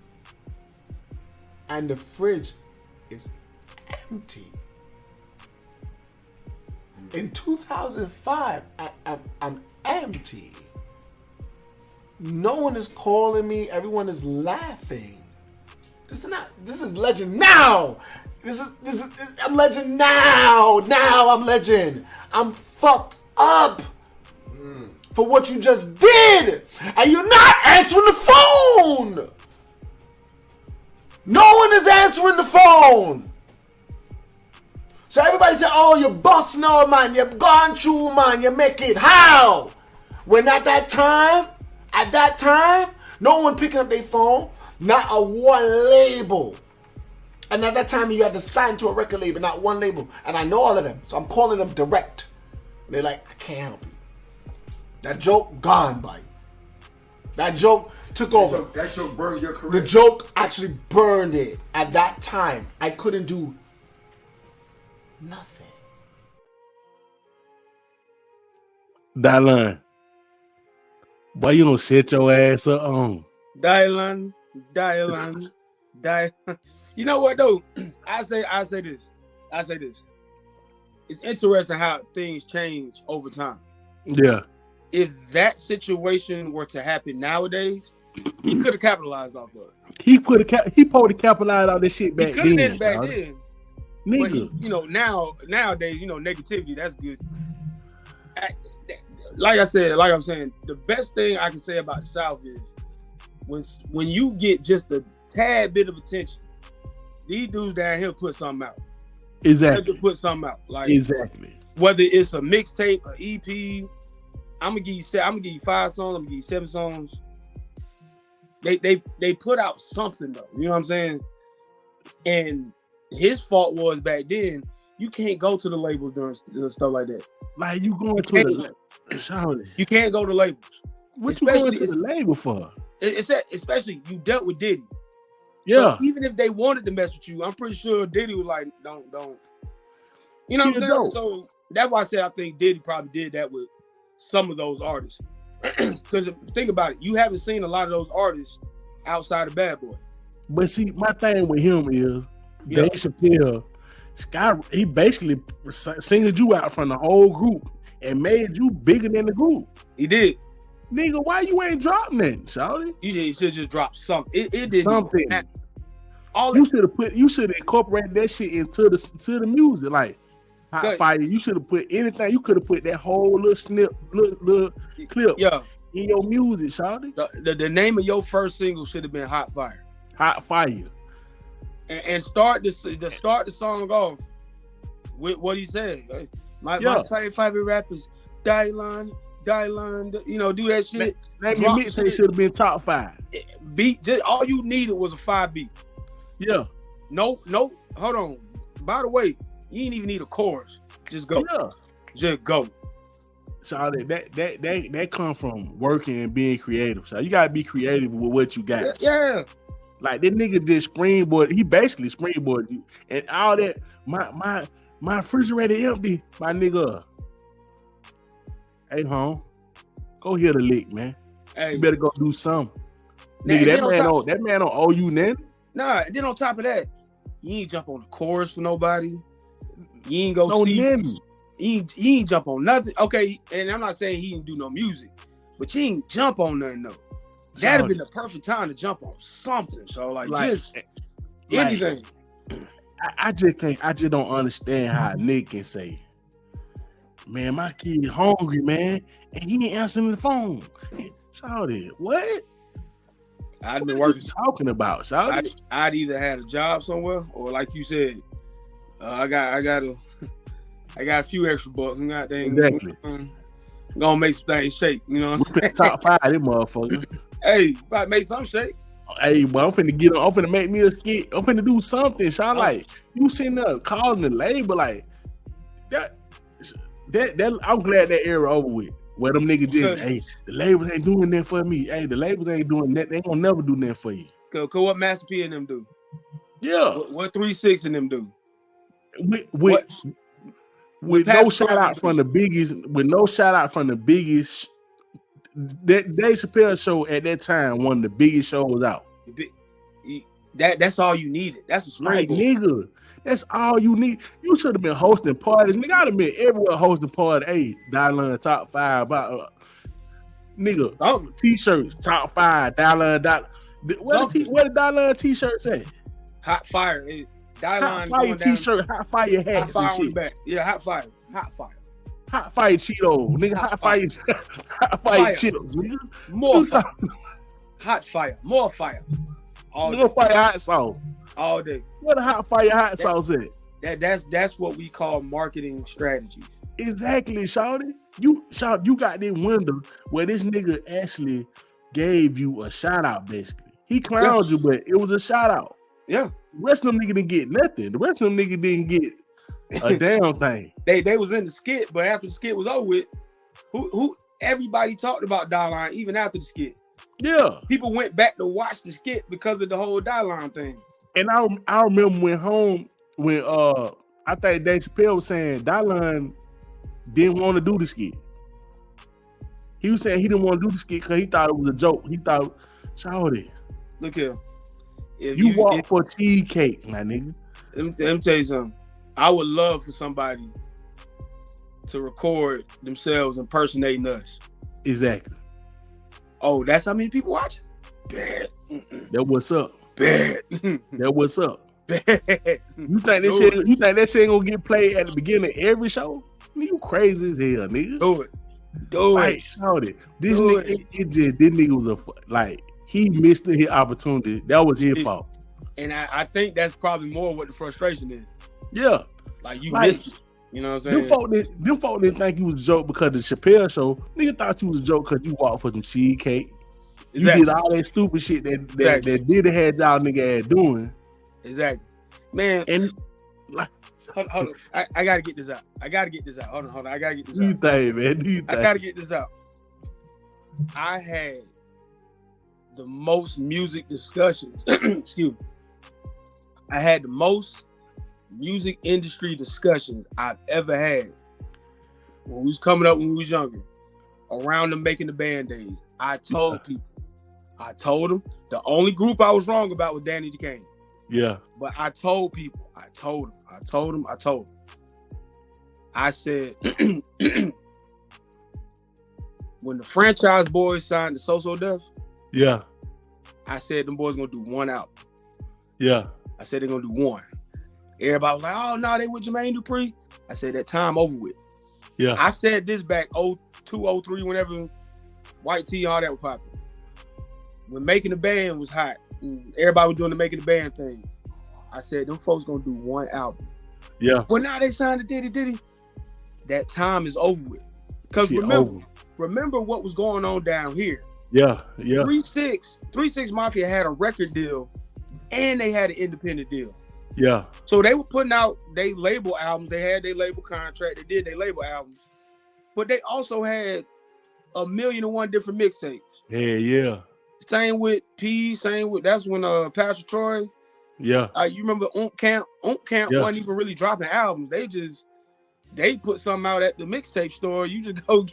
S5: and the fridge is empty. In 2005, I'm empty. No one is calling me. Everyone is laughing. This is legend now. I'm legend now. Now I'm legend. I'm fucked up for what you just did. And you're not answering the phone. No one is answering the phone. So everybody say, oh, you're boss now, man. You've gone through, man. You make it. How? When at that time, no one picking up their phone. Not a one label. And at that time, you had to sign to a record label, not one label. And I know all of them. So I'm calling them direct. And they're like, I can't help you. That joke, gone, by. That joke took over.
S4: That joke burned your career.
S5: The joke actually burned it. At that time, I couldn't do nothing.
S1: Dylan, why you don't set your ass up on?
S2: Dylan. You know what though? I say this. It's interesting how things change over time.
S1: Yeah.
S2: If that situation were to happen nowadays, he could have capitalized off of it.
S1: He supposed to capitalize on this shit back then.
S2: He could have did back then.
S1: Nigga.
S2: But nowadays, negativity, that's good. Like I'm saying, the best thing I can say about the South is when you get just a tad bit of attention, these dudes down here put something out.
S1: Exactly.
S2: Put something out. Like
S1: exactly.
S2: Whether it's a mixtape, an EP, I'm gonna give you 5 songs. I'm gonna give you 7 songs. They put out something though. You know what I'm saying? And his fault was back then. You can't go to the labels doing stuff like that.
S1: Like you going to the
S2: you can't go to labels.
S1: What you going to the label for?
S2: Especially you dealt with Diddy.
S1: Yeah.
S2: So even if they wanted to mess with you, I'm pretty sure Diddy was like, don't. You know what I'm saying?
S1: Don't.
S2: So that's why I said I think Diddy probably did that with some of those artists. Because think about it, you haven't seen a lot of those artists outside of Bad Boy.
S1: But see, my thing with him is Dave Chappelle, he basically singled you out from the whole group and made you bigger than the group.
S2: He did.
S1: Nigga, why you ain't dropping that, shawty?
S2: You should just drop something. It didn't
S1: something. You should have incorporated that shit into the music, like Hot Fire. You should have put anything. You could have put that whole little clip in your music, shawty.
S2: The name of your first single should have been Hot Fire.
S1: Hot Fire.
S2: and start the song off with what he said. My favorite rappers, Dylan, do that shit.
S1: That mixtape should have been top 5.
S2: All you needed was a 5 beat.
S1: Yeah.
S2: No, hold on. By the way, you didn't even need a chorus. Just go.
S1: Yeah.
S2: Just go.
S1: So that come from working and being creative. So you gotta be creative with what you got.
S2: Yeah.
S1: Like that nigga just springboard. He basically springboarded you and all that. My refrigerator empty. My nigga. Hey, home. Go hit a lick, man. Hey. You better go do something. Nigga, that man don't owe you nothing.
S2: Nah, then on top of that, you ain't jump on the chorus for nobody. You ain't go see. He ain't jump on nothing. Okay, and I'm not saying he didn't do no music, but he ain't jump on nothing though. That'd have been the perfect time to jump on something. So just anything.
S1: I just don't understand how a nigga can say, man, my kid hungry, man, and he ain't answering the phone. Shawty, what?
S2: I'd been working.
S1: Talking about, Shawty?
S2: I'd either had a job somewhere, or like you said, I got a few extra bucks. And
S1: exactly.
S2: Gonna make some things shake. You know what I'm saying?
S1: Top 5, this motherfucker.
S2: Hey, about to make something shake.
S1: Hey, but I'm finna make me a skit. I'm finna do something. Shawty, like you sitting there calling the label like that. I'm glad that era over with. Where them niggas just, hey, the labels ain't doing that for me. Hey, the labels ain't doing that. They ain't gonna never do that for you.
S2: Cause what Master P and them do?
S1: Yeah.
S2: What 3-6 and them do?
S1: With no shout out from the biggest, that Dave Chappelle show at that time, one of the biggest shows out.
S2: That's all you needed. That's a springboard.
S1: Like, nigga, that's all you need. You should have been hosting parties. Nigga, I'd have been everywhere hosting parties. Hey, Dylan top 5. Nigga, t-shirts top 5. Dylan. What did Dylan t-shirt say?
S2: Hot fire.
S1: Hot fire t-shirt, hot fire hats.
S2: Hot fire on the back. Yeah, hot fire.
S1: Hot fire Cheetos, nigga. Hot fire Cheetos, nigga.
S2: More fire. Hot fire. More fire.
S1: More fire hot sauce.
S2: All day.
S1: What a hot fire hot sauce is?
S2: That's what we call marketing strategies.
S1: Exactly, shawty. You got this window where this nigga actually gave you a shout out, basically. He clowned you, but it was a shout out.
S2: Yeah.
S1: The rest of them niggas didn't get nothing. The rest of them niggas didn't get a damn thing.
S2: They was in the skit, but after the skit was over with, who everybody talked about Dylan even after the skit.
S1: Yeah.
S2: People went back to watch the skit because of the whole Dylan thing.
S1: And I remember when I think Dave Chappelle was saying Dylan didn't want to do the skit. He was saying he didn't want to do the skit because he thought it was a joke. He thought, shawty,
S2: look here.
S1: You walk for cheesecake, my nigga.
S2: Let me tell you something. I would love for somebody to record themselves impersonating us.
S1: Exactly.
S2: Oh, that's how many people watch? Bad.
S1: That what's up.
S2: Bad.
S1: That what's up.
S2: Bad.
S1: You think that shit gonna get played at the beginning of every show? You crazy as hell, nigga.
S2: Do it.
S1: Shawty. This nigga was he missed his opportunity. That was his fault.
S2: And I think that's probably more what the frustration is.
S1: Yeah.
S2: Like you missed it. You know what I'm
S1: saying? Them folk didn't think you was a joke because of the Chappelle show. Nigga thought you was a joke because you walked for some cheesecake. Exactly. You did all that stupid shit that Diddy had y'all nigga ass doing.
S2: Exactly. Man.
S1: And
S2: hold on. I gotta get this out. Hold on. I gotta get this out.
S1: You think, man?
S2: I gotta get this out. I had the most music discussions. Excuse me. I had the most music industry discussions I've ever had when we was coming up when we was younger, around the Making the Band days. I told them the only group I was wrong about was Danny DeCane.
S1: Yeah.
S2: But I told people, I told them. I said, when the Franchise Boys signed to So Def,
S1: yeah,
S2: I said them boys gonna do one album.
S1: Yeah.
S2: I said they're gonna do one. Everybody was like, oh no, they with Jermaine Dupri. I said that time over with.
S1: Yeah.
S2: I said this back 02, 03, whenever White Tee, all that was popping. When Making the Band was hot, and everybody was doing the Making the Band thing. I said, them folks gonna do one album.
S1: Yeah.
S2: Well, now they signed to Diddy. That time is over with. Because remember what was going on down here.
S1: Yeah, yeah.
S2: 3-6 Mafia had a record deal and they had an independent deal.
S1: Yeah.
S2: So they were putting out their label albums. They had their label contract. They did their label albums. But they also had 1,000,001 different mixtapes.
S1: Yeah.
S2: Same with P, that's when Pastor Troy.
S1: Yeah.
S2: You remember Camp wasn't even really dropping albums. They put something out at the mixtape store. You just go,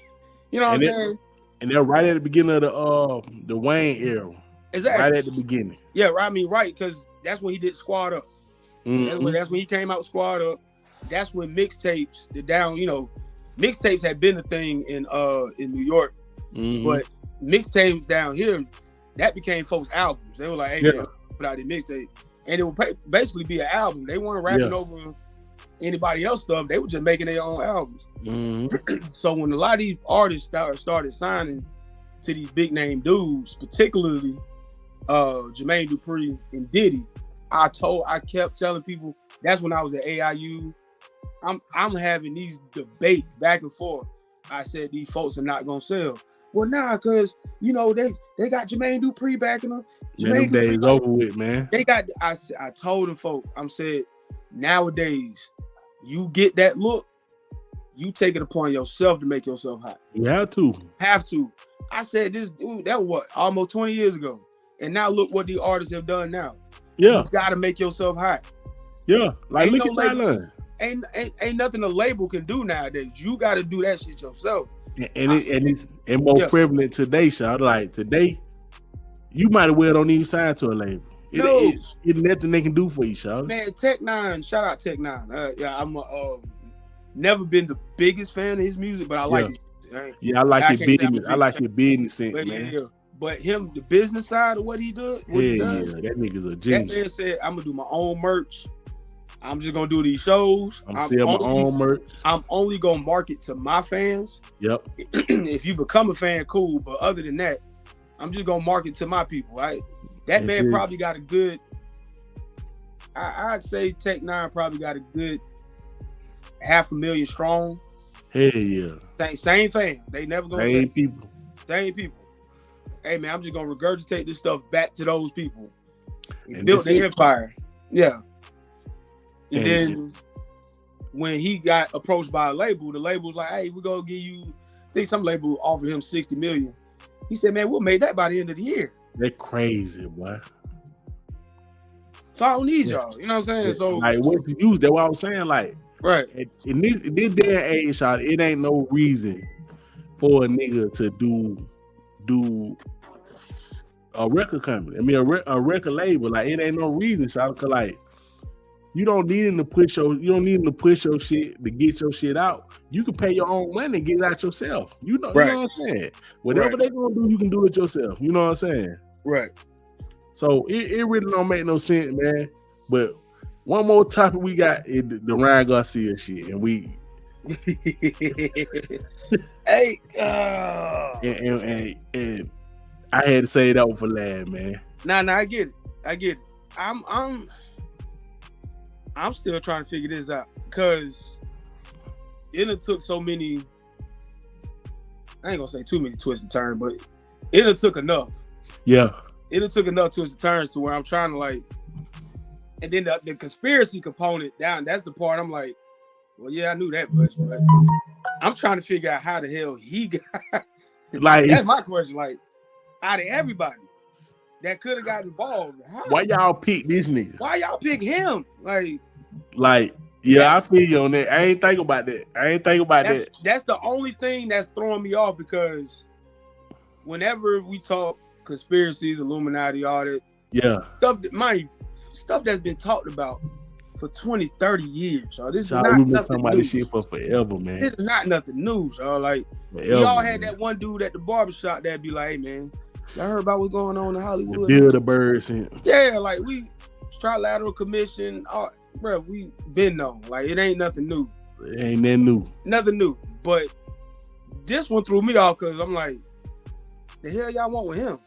S2: you know what I'm saying? And
S1: they're right at the beginning of the Wayne era.
S2: Exactly.
S1: Right at the beginning.
S2: Yeah, right. I mean, right, because that's when he did Squad Up.
S1: Mm-hmm.
S2: That's when he came out with Squad Up. That's when mixtapes, mixtapes had been a thing in New York, but mixtapes down here, that became folks' albums. They were like, hey, man, put out the mixtape, and it would basically be an album. They weren't rapping over anybody else stuff. They were just making their own albums. So when a lot of these artists started signing to these big name dudes, particularly Jermaine Dupri and Diddy, I kept telling people, that's when I was at AIU. I'm having these debates back and forth. I said these folks are not gonna sell. Well, nah, cause they got Jermaine Dupri backing them.
S1: Man, them days over with, man.
S2: They got. I told them folks. said nowadays, you get that look, you take it upon yourself to make yourself hot.
S1: You have to.
S2: I said this. That was almost 20 years ago, and now look what the artists have done now.
S1: Yeah,
S2: you gotta make yourself hot.
S1: Yeah, like look at Thailand.
S2: Ain't nothing a label can do nowadays. You got to do that shit yourself.
S1: And it's more prevalent today, Sean. Like today, you might as well don't even sign to a label. It's nothing they can do for you, Sean.
S2: Man, Tech Nine, shout out Tech Nine. I'm never been the biggest fan of his music, but I like it.
S1: Yeah, I like your business. I like your business sense, man.
S2: Yeah. But him, the business side of what he does,
S1: that nigga's a genius.
S2: That man said, I'm gonna do my own merch. I'm just gonna do these shows.
S1: I'm selling my own merch.
S2: I'm only gonna market to my fans.
S1: Yep.
S2: If you become a fan, cool. But other than that, I'm just gonna market to my people. Right? That man probably got a good. I'd say Tech Nine probably got a good 500,000 strong.
S1: Hell yeah.
S2: Same fan. They never gonna
S1: same people.
S2: Same people. Hey man, I'm just gonna regurgitate this stuff back to those people. And built the empire. Yeah. And then when he got approached by a label, the label was like, hey, we're gonna give you, I think some label offered him 60 million. He said, man, we'll make that by the end of the year.
S1: They're crazy, boy.
S2: So I don't need y'all. You know what I'm saying? So
S1: like what you use, that's what I was saying. Like,
S2: right.
S1: In this day and age, shot, it ain't no reason for a nigga to do a record company. I mean a record label. Like it ain't no reason, shot, cause like you don't need him to push your shit to get your shit out. You can pay your own money and get it out yourself. You know what I'm saying? Whatever they gonna do, you can do it yourself. You know what I'm saying?
S2: Right.
S1: So it really don't make no sense, man. But one more topic we got is the Ryan Garcia shit, and we
S2: hey,
S1: and I had to say that one for last, man.
S2: Nah, I get it. I'm still trying to figure this out because it took so many. I ain't gonna say too many twists and turns, but it took enough.
S1: Yeah,
S2: it took enough twists and turns to where I'm trying to like. And then the conspiracy component down. That's the part I'm like, well, yeah, I knew that much, but I'm trying to figure out how the hell he got. Like that's my question. Like, out of everybody that could have got involved,
S1: why y'all pick this nigga?
S2: Why y'all pick him?
S1: Like, yeah, I feel you on that. I ain't think about that.
S2: That's the only thing that's throwing me off because whenever we talk conspiracies, Illuminati, all that, stuff that's been talked about for 20, 30 years. So this is not
S1: we've been
S2: nothing
S1: talking about
S2: new.
S1: this shit for forever, man.
S2: This is not nothing new, so like we all had that one dude at the barbershop that'd be like, hey man, y'all heard about what's going on in Hollywood?
S1: Bilderbergs and
S2: like we trilateral commission, bro, we been known. Like it ain't nothing new.
S1: It ain't that new.
S2: Nothing new. But this one threw me off because I'm like, the hell y'all want with him?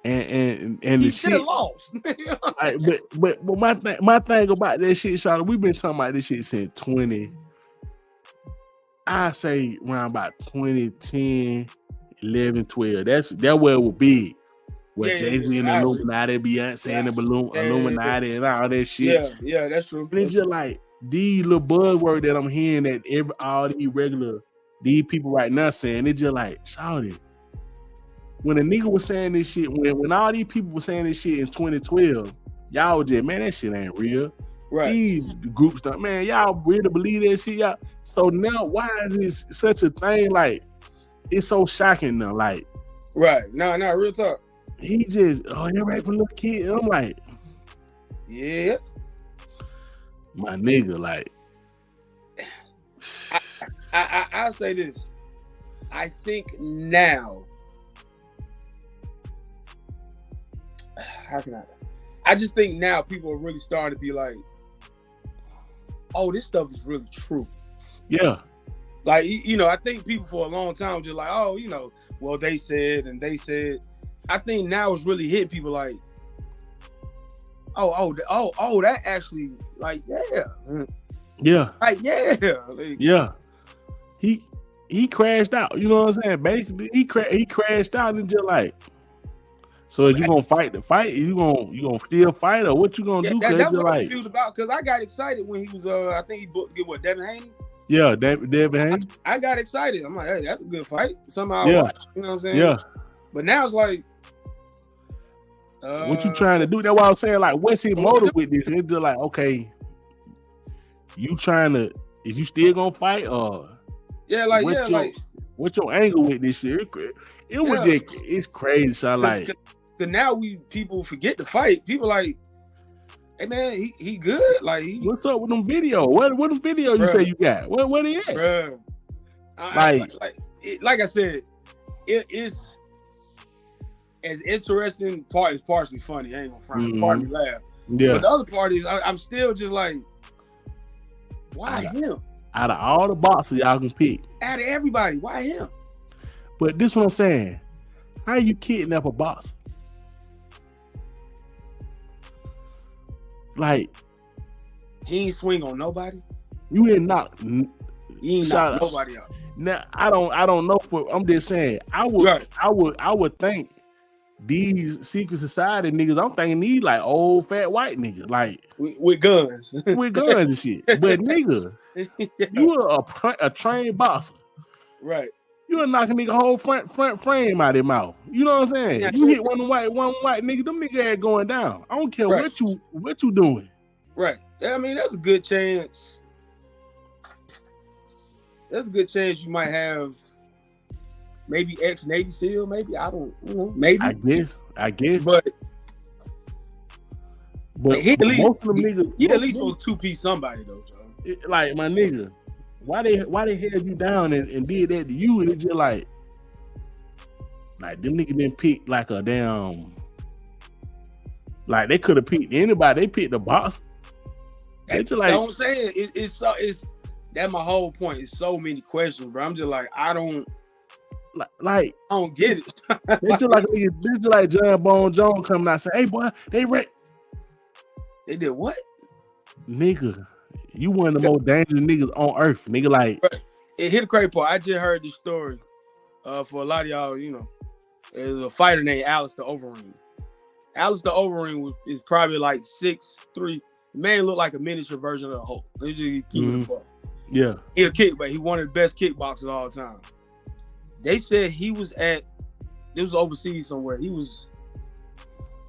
S1: and
S2: he
S1: the
S2: should have
S1: shit.
S2: lost. You know what I'm saying?
S1: But my thing about that shit, Charlotte, we've been talking about this shit since 20. I say around about 2010, 11, 12. That's where it was big. Where Jay-Z and the Illuminati, Beyonce and the Illuminati and all that shit.
S2: Yeah, that's true.
S1: And it's just like these little buzzwords that I'm hearing that all these people right now saying, it's just like, shawty. When a nigga was saying this shit, when all these people were saying this shit in 2012, y'all was just, man, that shit ain't real.
S2: Right.
S1: These groups, man, y'all really believe that shit, y'all. So now, why is this such a thing? Like, it's so shocking now. Like,
S2: right. No, real talk.
S1: He just, you're raping little kid. And I'm like,
S2: yeah,
S1: my nigga, like.
S2: I'll say this. I think now, how can I just think now people are really starting to be like, oh, this stuff is really true.
S1: Yeah.
S2: Like, I think people for a long time were just like, oh, well, they said and they said. I think now it's really hitting people like, oh, that actually, like, yeah.
S1: Yeah.
S2: Like, yeah. Like,
S1: yeah. He crashed out. You know what I'm saying? Basically, he crashed out and just like, so is you gonna fight the fight? You gonna still fight, or what you gonna do?
S2: That's what I'm confused about, because I got excited when he was I think he booked Devin Haney.
S1: Yeah, Devin Haney.
S2: I got excited. I'm like, hey, that's a good fight. Somehow,
S1: yeah.
S2: You know what I'm saying?
S1: Yeah.
S2: But now it's like,
S1: what you trying to do? That's why I was saying, like, what's his motive with this? It's just like, okay, is you still gonna fight, or what's your angle with this shit? It was just, it's crazy. So like,
S2: cause now people forget to fight. People like, hey man, he good. Like,
S1: what's up with them video? What them video you say you got? What he at?
S2: Bruh. Like I said, it's as interesting. Part is partially funny. I ain't gonna front. Part me laugh.
S1: Yeah.
S2: But the other part is, I'm still just like, why him?
S1: Out of all the boxers y'all can pick,
S2: out of everybody, why him?
S1: But this what I'm saying. How you kidnap a boxer? Like,
S2: he ain't swing on nobody.
S1: You ain't knock.
S2: He ain't knock nobody out.
S1: Now I don't know. I'm just saying. I would think these secret society niggas. I'm thinking these like old fat white niggas, like
S2: with guns,
S1: with guns and shit. But nigga, you are a trained boxer,
S2: right?
S1: You knock a nigga whole front frame out of their mouth. You know what I'm saying? Yeah, you hit one white nigga, them niggas ain't going down. I don't care what you doing.
S2: Right. I mean, that's a good chance. That's a good chance you might have maybe ex-Navy SEAL, maybe. I don't know. Maybe.
S1: I guess.
S2: But
S1: he at least, most of them niggas,
S2: he at least supposed to 2-piece somebody though, Joe.
S1: Like, my nigga. Why they held you down and did that to you? And it's just like them niggas didn't pick like a damn, like they could have picked anybody. They picked the box.
S2: That's like, what I'm saying. It's that's my whole point. It's so many questions, bro. I'm just like, I don't get it.
S1: It's just like John Bone Jones coming out saying, "Hey boy,
S2: they did what,
S1: nigga." You one of the most dangerous niggas on earth, nigga. Like,
S2: it hit a crazy part. I just heard this story. For a lot of y'all, there's a fighter named Alistair Overeem. Alistair Overeem is probably like 6'3". Man looked like a miniature version of the Hulk. Let's just keep it above.
S1: Yeah.
S2: He'll kick, but he one of the best kickboxers of all time. They said he was this was overseas somewhere.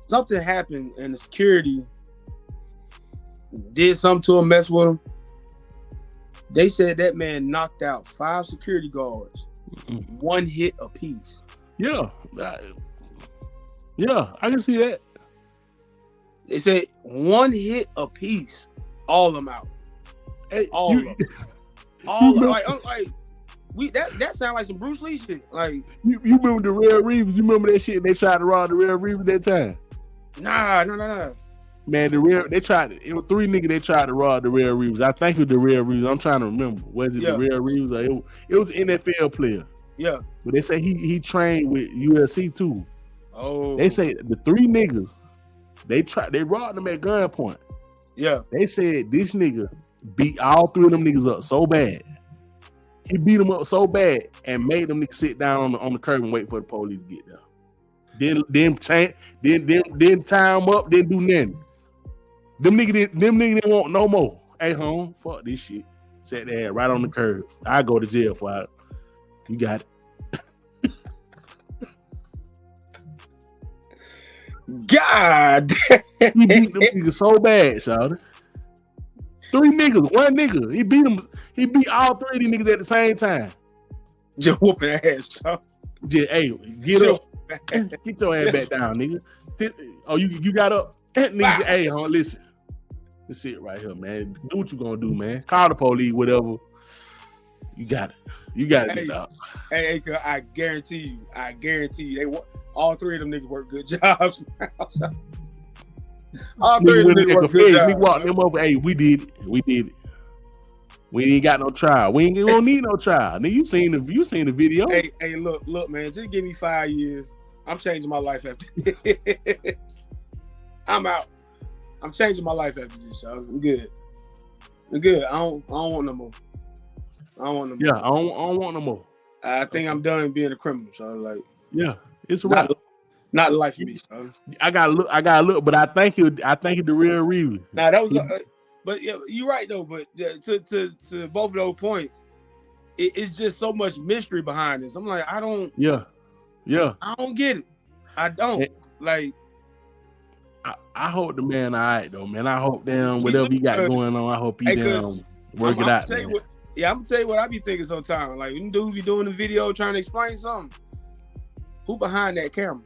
S2: Something happened and the security did something to him, mess with him. They said that man knocked out 5 security guards, one hit apiece.
S1: Yeah. Yeah, I can see that.
S2: They said one hit apiece, all of them out.
S1: Hey,
S2: all of them. All of them. That sounds like some Bruce Lee shit. Like,
S1: you remember the Real Reavers? You remember that shit? They tried to rob the Real Reavers that time.
S2: Nah.
S1: Man, it was 3 niggas they tried to rob the Real Reavers. I think it was the Real Reavers. I'm trying to remember. Was it the Real Reavers? Or it was an NFL player.
S2: Yeah.
S1: But they say he trained with UFC too.
S2: Oh.
S1: They say the 3 niggas, they robbed them at gunpoint.
S2: Yeah.
S1: They said this nigga beat all 3 of them niggas up so bad. He beat them up so bad and made them niggas sit down on the curb and wait for the police to get there. Then tie them up, then do nothing. Them niggas didn't want no more. Hey, home, fuck this shit. Sat there right on the curb. I go to jail for it. You got it.
S2: God.
S1: He beat them niggas so bad, shawty. 3 niggas, 1 nigga. He beat all 3 of these niggas at the same time.
S2: Just whooping ass, y'all.
S1: Just, hey, get up. Get your ass back down, nigga. Oh, you got up? Nigga, hey, listen. That's it right here, man. Do what you gonna do, man. Call the police, whatever. You got it. You got it, dog.
S2: Hey, I guarantee you, they all 3 of them niggas work good jobs. All 3 of them niggas work good jobs.
S1: We walked them over. Hey, we did it. We ain't got no trial. We don't need no trial. Nigga, you seen the video.
S2: Hey, look, man. Just give me 5 years. I'm changing my life after this. I'm out. I'm changing my life after this, y'all. I'm good. I don't want no more. I don't want no more. I think I'm done being a criminal, so like.
S1: Yeah, it's right.
S2: Not the life for me, so.
S1: I gotta look, but I think it the real reason.
S2: Nah, that was. But yeah, you're right though. But to both of those points, it's just so much mystery behind this. I'm like, I don't.
S1: Yeah.
S2: I don't get it. I don't like.
S1: I hope the man all right though, man. I hope whatever he got going on, I hope he work it out.
S2: I'm gonna tell you what I be thinking sometimes. Like, when dude be doing the video trying to explain something, who behind that camera?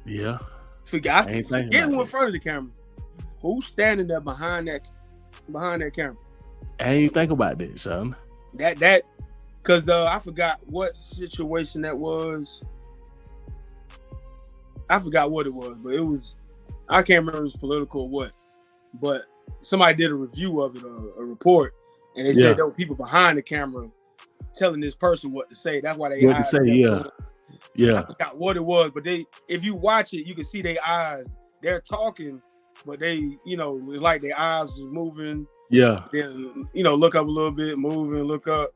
S1: Yeah.
S2: Forget who in front of the camera. Who's standing there behind that camera?
S1: I ain't think about that, son.
S2: That because I forgot what situation that was. I forgot what it was, but it was. I can't remember if it was political or what, but somebody did a review of it, a report, and they said there were people behind the camera telling this person what to say. That's why they
S1: what to say. Yeah.
S2: I forgot what it was, but if you watch it, you can see their eyes. They're talking, but they, it's like their eyes was moving.
S1: Yeah.
S2: Then look up a little bit, moving, look up,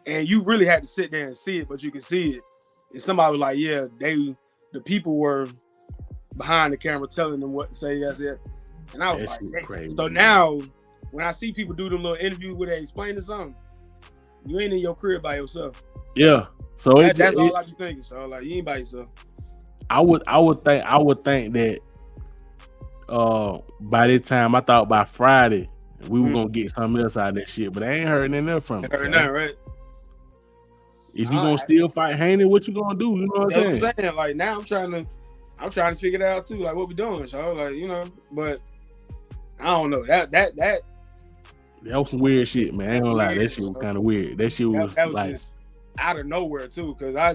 S2: and you really had to sit there and see it, but you can see it. And somebody was like, "Yeah, the people were behind the camera telling them what to say." That's it. And I was like, crazy. So now when I see people do them little interviews where they explain something, you ain't in your crib by yourself.
S1: Yeah. So
S2: that's all I be thinking. So like, you ain't by yourself.
S1: I would think that by this time, I thought by Friday we were gonna get something else out of that shit, but I ain't heard nothing else from it.
S2: Heard nothing, right?
S1: Is you gonna still fight Haney? What you gonna do? You know what I'm saying?
S2: Like, now I'm trying to figure it out too. Like, what we doing? So like, but I don't know. That
S1: was some weird shit, man. I ain't gonna lie. That shit was kind of weird. That shit was like
S2: just out of nowhere too, because I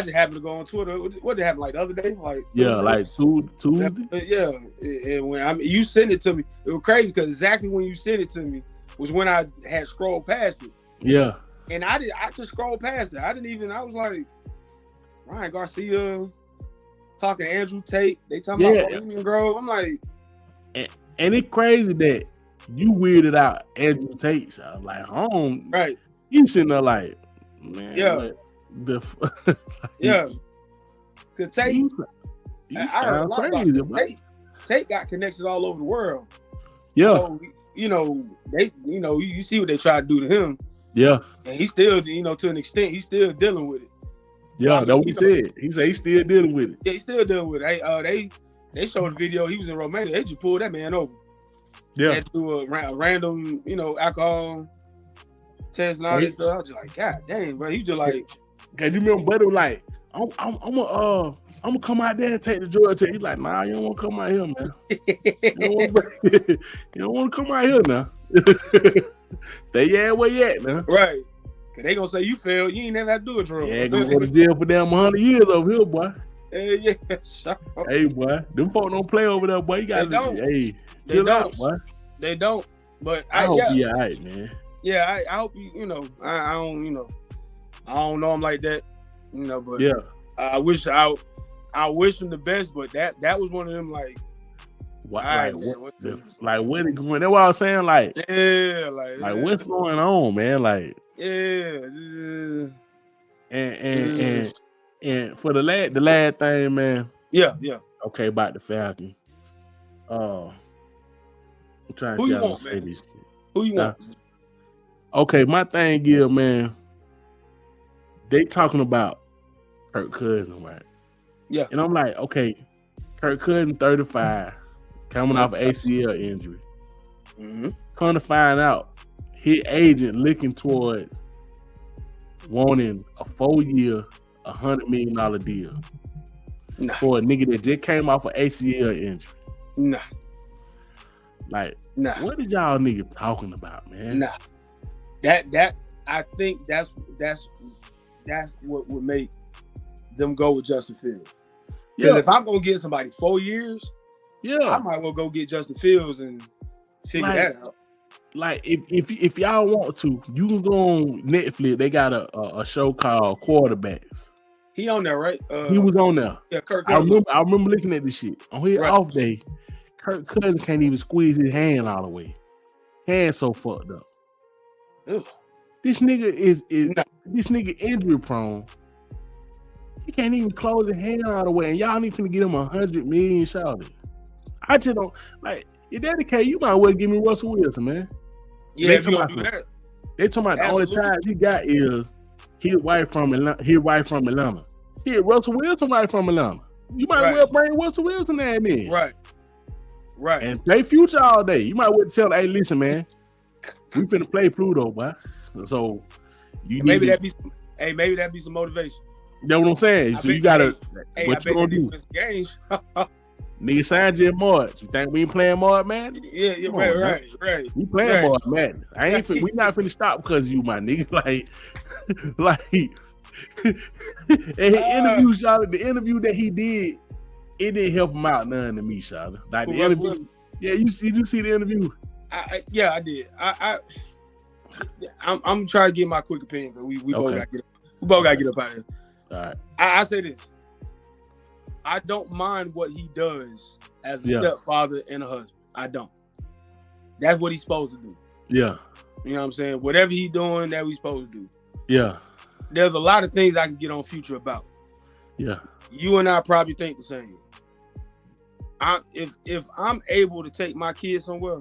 S2: just happened to go on Twitter. What did happen like the other day? Like
S1: like Tuesday.
S2: Yeah, and when you sent it to me, it was crazy because exactly when you sent it to me was when I had scrolled past it.
S1: Yeah,
S2: and I just scrolled past it. I was like, Ryan Garcia talking to Andrew Tate. They talking about Bohemian Grove. I'm like,
S1: and it's crazy that you weirded out Andrew Tate. So I was like, home,
S2: right?
S1: You sitting there like, man,
S2: yeah. Cause Tate, I heard a lot about this. Tate got connections all over the world.
S1: Yeah.
S2: So, you see what they try to do to him.
S1: Yeah.
S2: And he still, to an extent, he's still dealing with it.
S1: Yeah, that's what he said. He said he's still dealing with it.
S2: Yeah, he's still dealing with it. They showed the video. He was in Romania. They just pulled that man over.
S1: Yeah.
S2: They had to do a random, alcohol test and all this stuff. I was just like, God dang, bro. He just like,
S1: cause you remember, buddy was like, I'm gonna come out there and take the drug test. He's like, nah, you don't want to come out here, man. You don't want to come out here now. Stay where you at, man.
S2: Right. Cause they gonna say you failed. You ain't never had to do a drug.
S1: Yeah, gonna go to jail for damn 100 years over here, boy.
S2: Yeah, sure.
S1: Hey, boy, them folk don't play over there, boy. You gotta,
S2: they don't, boy. They don't. But
S1: I hope you all right, man.
S2: Yeah, I hope you. I don't. I don't know him like that. But
S1: yeah,
S2: I wish I I wish him the best, but that was one of them like.
S1: What what is going? That's what I was saying. Like what's going on, man? Like and for the last thing, man.
S2: Yeah.
S1: Okay, about the Falcon. I'm trying to see how to say this shit.
S2: Who you want?
S1: Okay, my thing is, man. They talking about Kirk Cousins, right?
S2: Yeah,
S1: and I'm like, okay, Kirk Cousins, 35. Coming off an ACL injury.
S2: Mm-hmm.
S1: Come to find out, his agent looking toward wanting a 4-year, $100 million deal for a nigga that just came off an ACL injury. What is y'all niggas talking about, man?
S2: That I think that's what would make them go with Justin Fields. Because if I'm gonna get somebody 4 years. Yeah, I might well go get Justin Fields and figure that out.
S1: Like if y'all want to, you can go on Netflix. They got a show called Quarterbacks.
S2: He on there, right?
S1: He was on there.
S2: Yeah, Kirk.
S1: I remember looking at this shit on his off day. Kirk Cousins can't even squeeze his hand all the way. Hand so fucked up.
S2: Ugh.
S1: This nigga is this nigga injury prone. He can't even close his hand all the way, and y'all need to get him $100 million shouted. I just don't like. If that's the case, you might well give me Russell Wilson, man.
S2: Yeah, if you gonna do that.
S1: They talking about the only time he got is his wife from Atlanta. Shit, Russell Wilson right from Atlanta. You might well bring Russell Wilson there then.
S2: Right.
S1: And play Future all day. You might well tell, hey, listen, man, we finna play Pluto, boy. So you
S2: maybe that be some motivation.
S1: That's what I'm saying. So you gotta what you gonna do?
S2: Games.
S1: Nigga signed you in March. You think we ain't playing March, man?
S2: Yeah, right.
S1: We playing March, man. We not finna stop because of you, my nigga. And the interview that he did, it didn't help him out none to me, Shawty. Like the interview. Yeah, you see the interview?
S2: I did. I'm trying to get my quick opinion, but we both gotta get up. We both gotta get up out of here.
S1: All right.
S2: I say this. I don't mind what he does as a stepfather and a husband. I don't. That's what he's supposed to do.
S1: Yeah.
S2: You know what I'm saying? Whatever he's doing, that he's supposed to do.
S1: Yeah.
S2: There's a lot of things I can get on Future about.
S1: Yeah.
S2: You and I probably think the same. If I'm able to take my kids somewhere,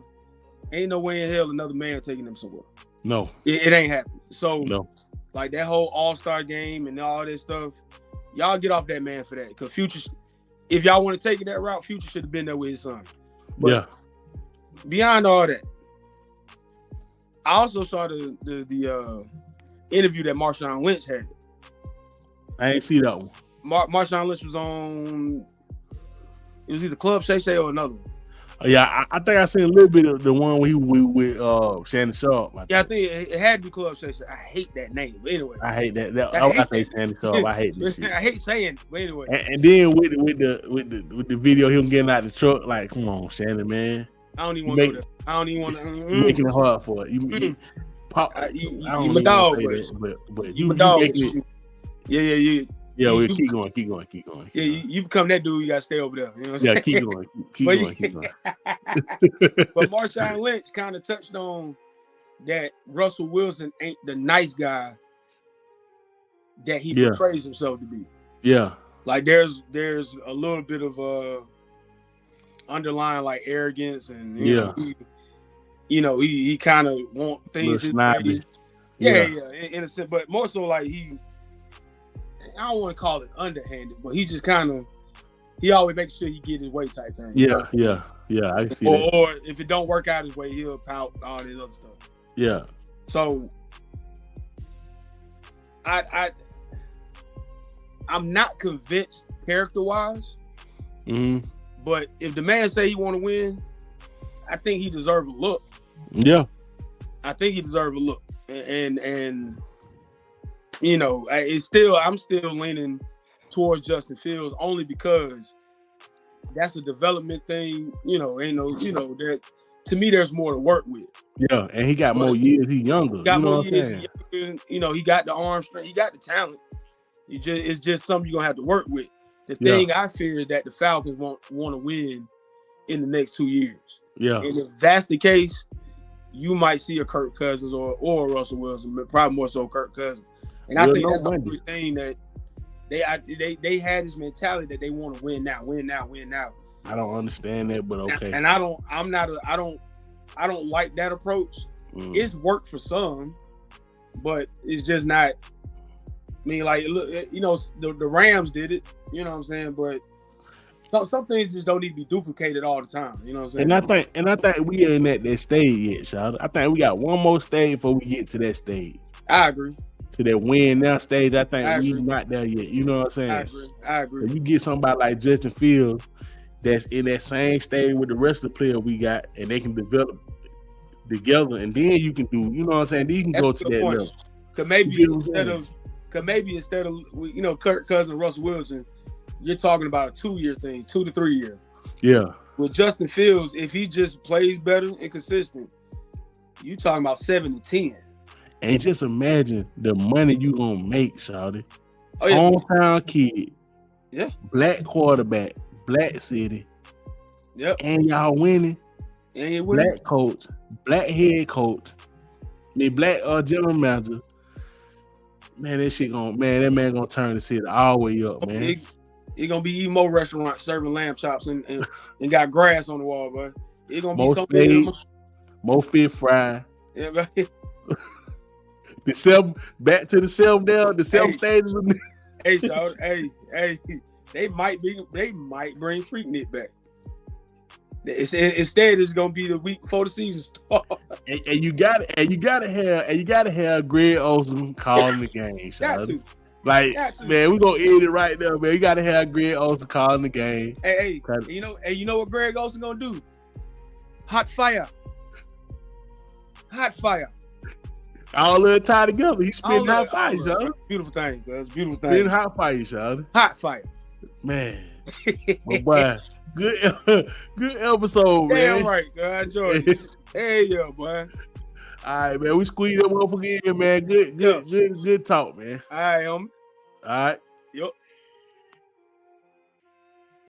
S2: ain't no way in hell another man taking them somewhere.
S1: No.
S2: It ain't happening. So,
S1: no.
S2: Like that whole All-Star game and all this stuff, y'all get off that man for that. Because Future, if y'all want to take it that route, Future should have been there with his son. But beyond all that, I also saw the interview that Marshawn Lynch had.
S1: I ain't see that one.
S2: Marshawn Lynch was on. It was either Club Shay Shay or another one.
S1: Yeah, I think I seen a little bit of the one where he with Shannon Sharp.
S2: I think it had to be Club Shay Shay. I hate that name, but anyway.
S1: I hate that. I say Shannon Sharp. I hate this shit.
S2: I hate saying it, but anyway.
S1: And then with the video, him getting out the truck, like, come on, Shannon, man.
S2: I don't even want to go there. I don't even want to.
S1: Making it hard for it. You
S2: my dog,
S1: but you
S2: my dog.
S1: Yeah. Yeah, we'll keep going.
S2: Yeah, you become that dude, you gotta stay over there. You know what I'm saying?
S1: Keep going.
S2: But Marshawn Lynch kind of touched on that Russell Wilson ain't the nice guy that he portrays himself to be.
S1: Yeah.
S2: Like there's a little bit of underlying like arrogance and he kind of want things his way. Yeah, in a sense, but more so like I don't want to call it underhanded, but he just kind of he always makes sure he get his way type thing.
S1: Yeah, I see that.
S2: Or if it don't work out his way, he'll pout all this other stuff.
S1: Yeah.
S2: So I'm not convinced character wise.
S1: Mm-hmm.
S2: But if the man say he want to win, I think he deserves a look.
S1: Yeah.
S2: I think he deserves a look. And you know, I'm still leaning towards Justin Fields only because that's a development thing. You know, that to me there's more to work with.
S1: Yeah, and he got more years. He's younger.
S2: Got more years. Younger, you know, he got the arm strength. He got the talent. It's just something you're gonna have to work with. The thing I fear is that the Falcons won't want to win in the next 2 years.
S1: Yeah.
S2: And if that's the case, you might see a Kirk Cousins or a Russell Wilson, but probably more so Kirk Cousins. And I think that's the only thing that they had this mentality that they want to win now.
S1: I don't understand that, but okay.
S2: And I don't like that approach. It's worked for some, but it's just not. I mean, like, look, you know, the Rams did it. You know what I'm saying? But some things just don't need to be duplicated all the time. You know what I'm saying?
S1: And I think we ain't at that stage yet, Shawty. I think we got one more stage before we get to that stage.
S2: I agree.
S1: To that win now stage, I think we're not there yet. You know what I'm saying?
S2: I agree.
S1: If you get somebody like Justin Fields that's in that same stage with the rest of the players we got, and they can develop together, and then you can do, you know what I'm saying? Then you can go to that level.
S2: Because maybe instead of you know, Kirk Cousins, Russell Wilson, you're talking about a 2-year thing, 2 to 3 year.
S1: Yeah.
S2: With Justin Fields, if he just plays better and consistent, you talking about 7 to 10.
S1: And just imagine the money you gonna make, shawty.
S2: Oh, yeah.
S1: Hometown kid.
S2: Yeah.
S1: Black quarterback, black city.
S2: Yep.
S1: And y'all winning.
S2: And you winning.
S1: Black coach, black head coach, black general manager. Man, that man gonna turn the city all the way up, man.
S2: He gonna be emo restaurant serving lamb chops and got grass on the wall, bro. It gonna be something.
S1: More fish fry.
S2: Yeah, bro.
S1: Back to the self down, the self stages.
S2: Hey, Shaw, hey, they might bring Freaknik back. Instead, it's gonna be the week before the season starts.
S1: And you gotta have Greg Olsen calling the game.
S2: Got to.
S1: Like, man, we're gonna end it right there, man. You gotta have Greg Olsen calling the game.
S2: Hey, you know what Greg Olsen gonna do? Hot fire.
S1: All of it tied together. He's spitting hot fire, y'all.
S2: Beautiful thing. That's beautiful thing.
S1: Spitting hot fire, y'all.
S2: Hot fire.
S1: Man. Well, boy. Good episode, man.
S2: Damn right, I enjoyed it. Hey, yeah, boy.
S1: All right, man. We squeezed that motherfucker in, man. Good talk, man.
S2: All right, homie.
S1: All right.
S2: Yup.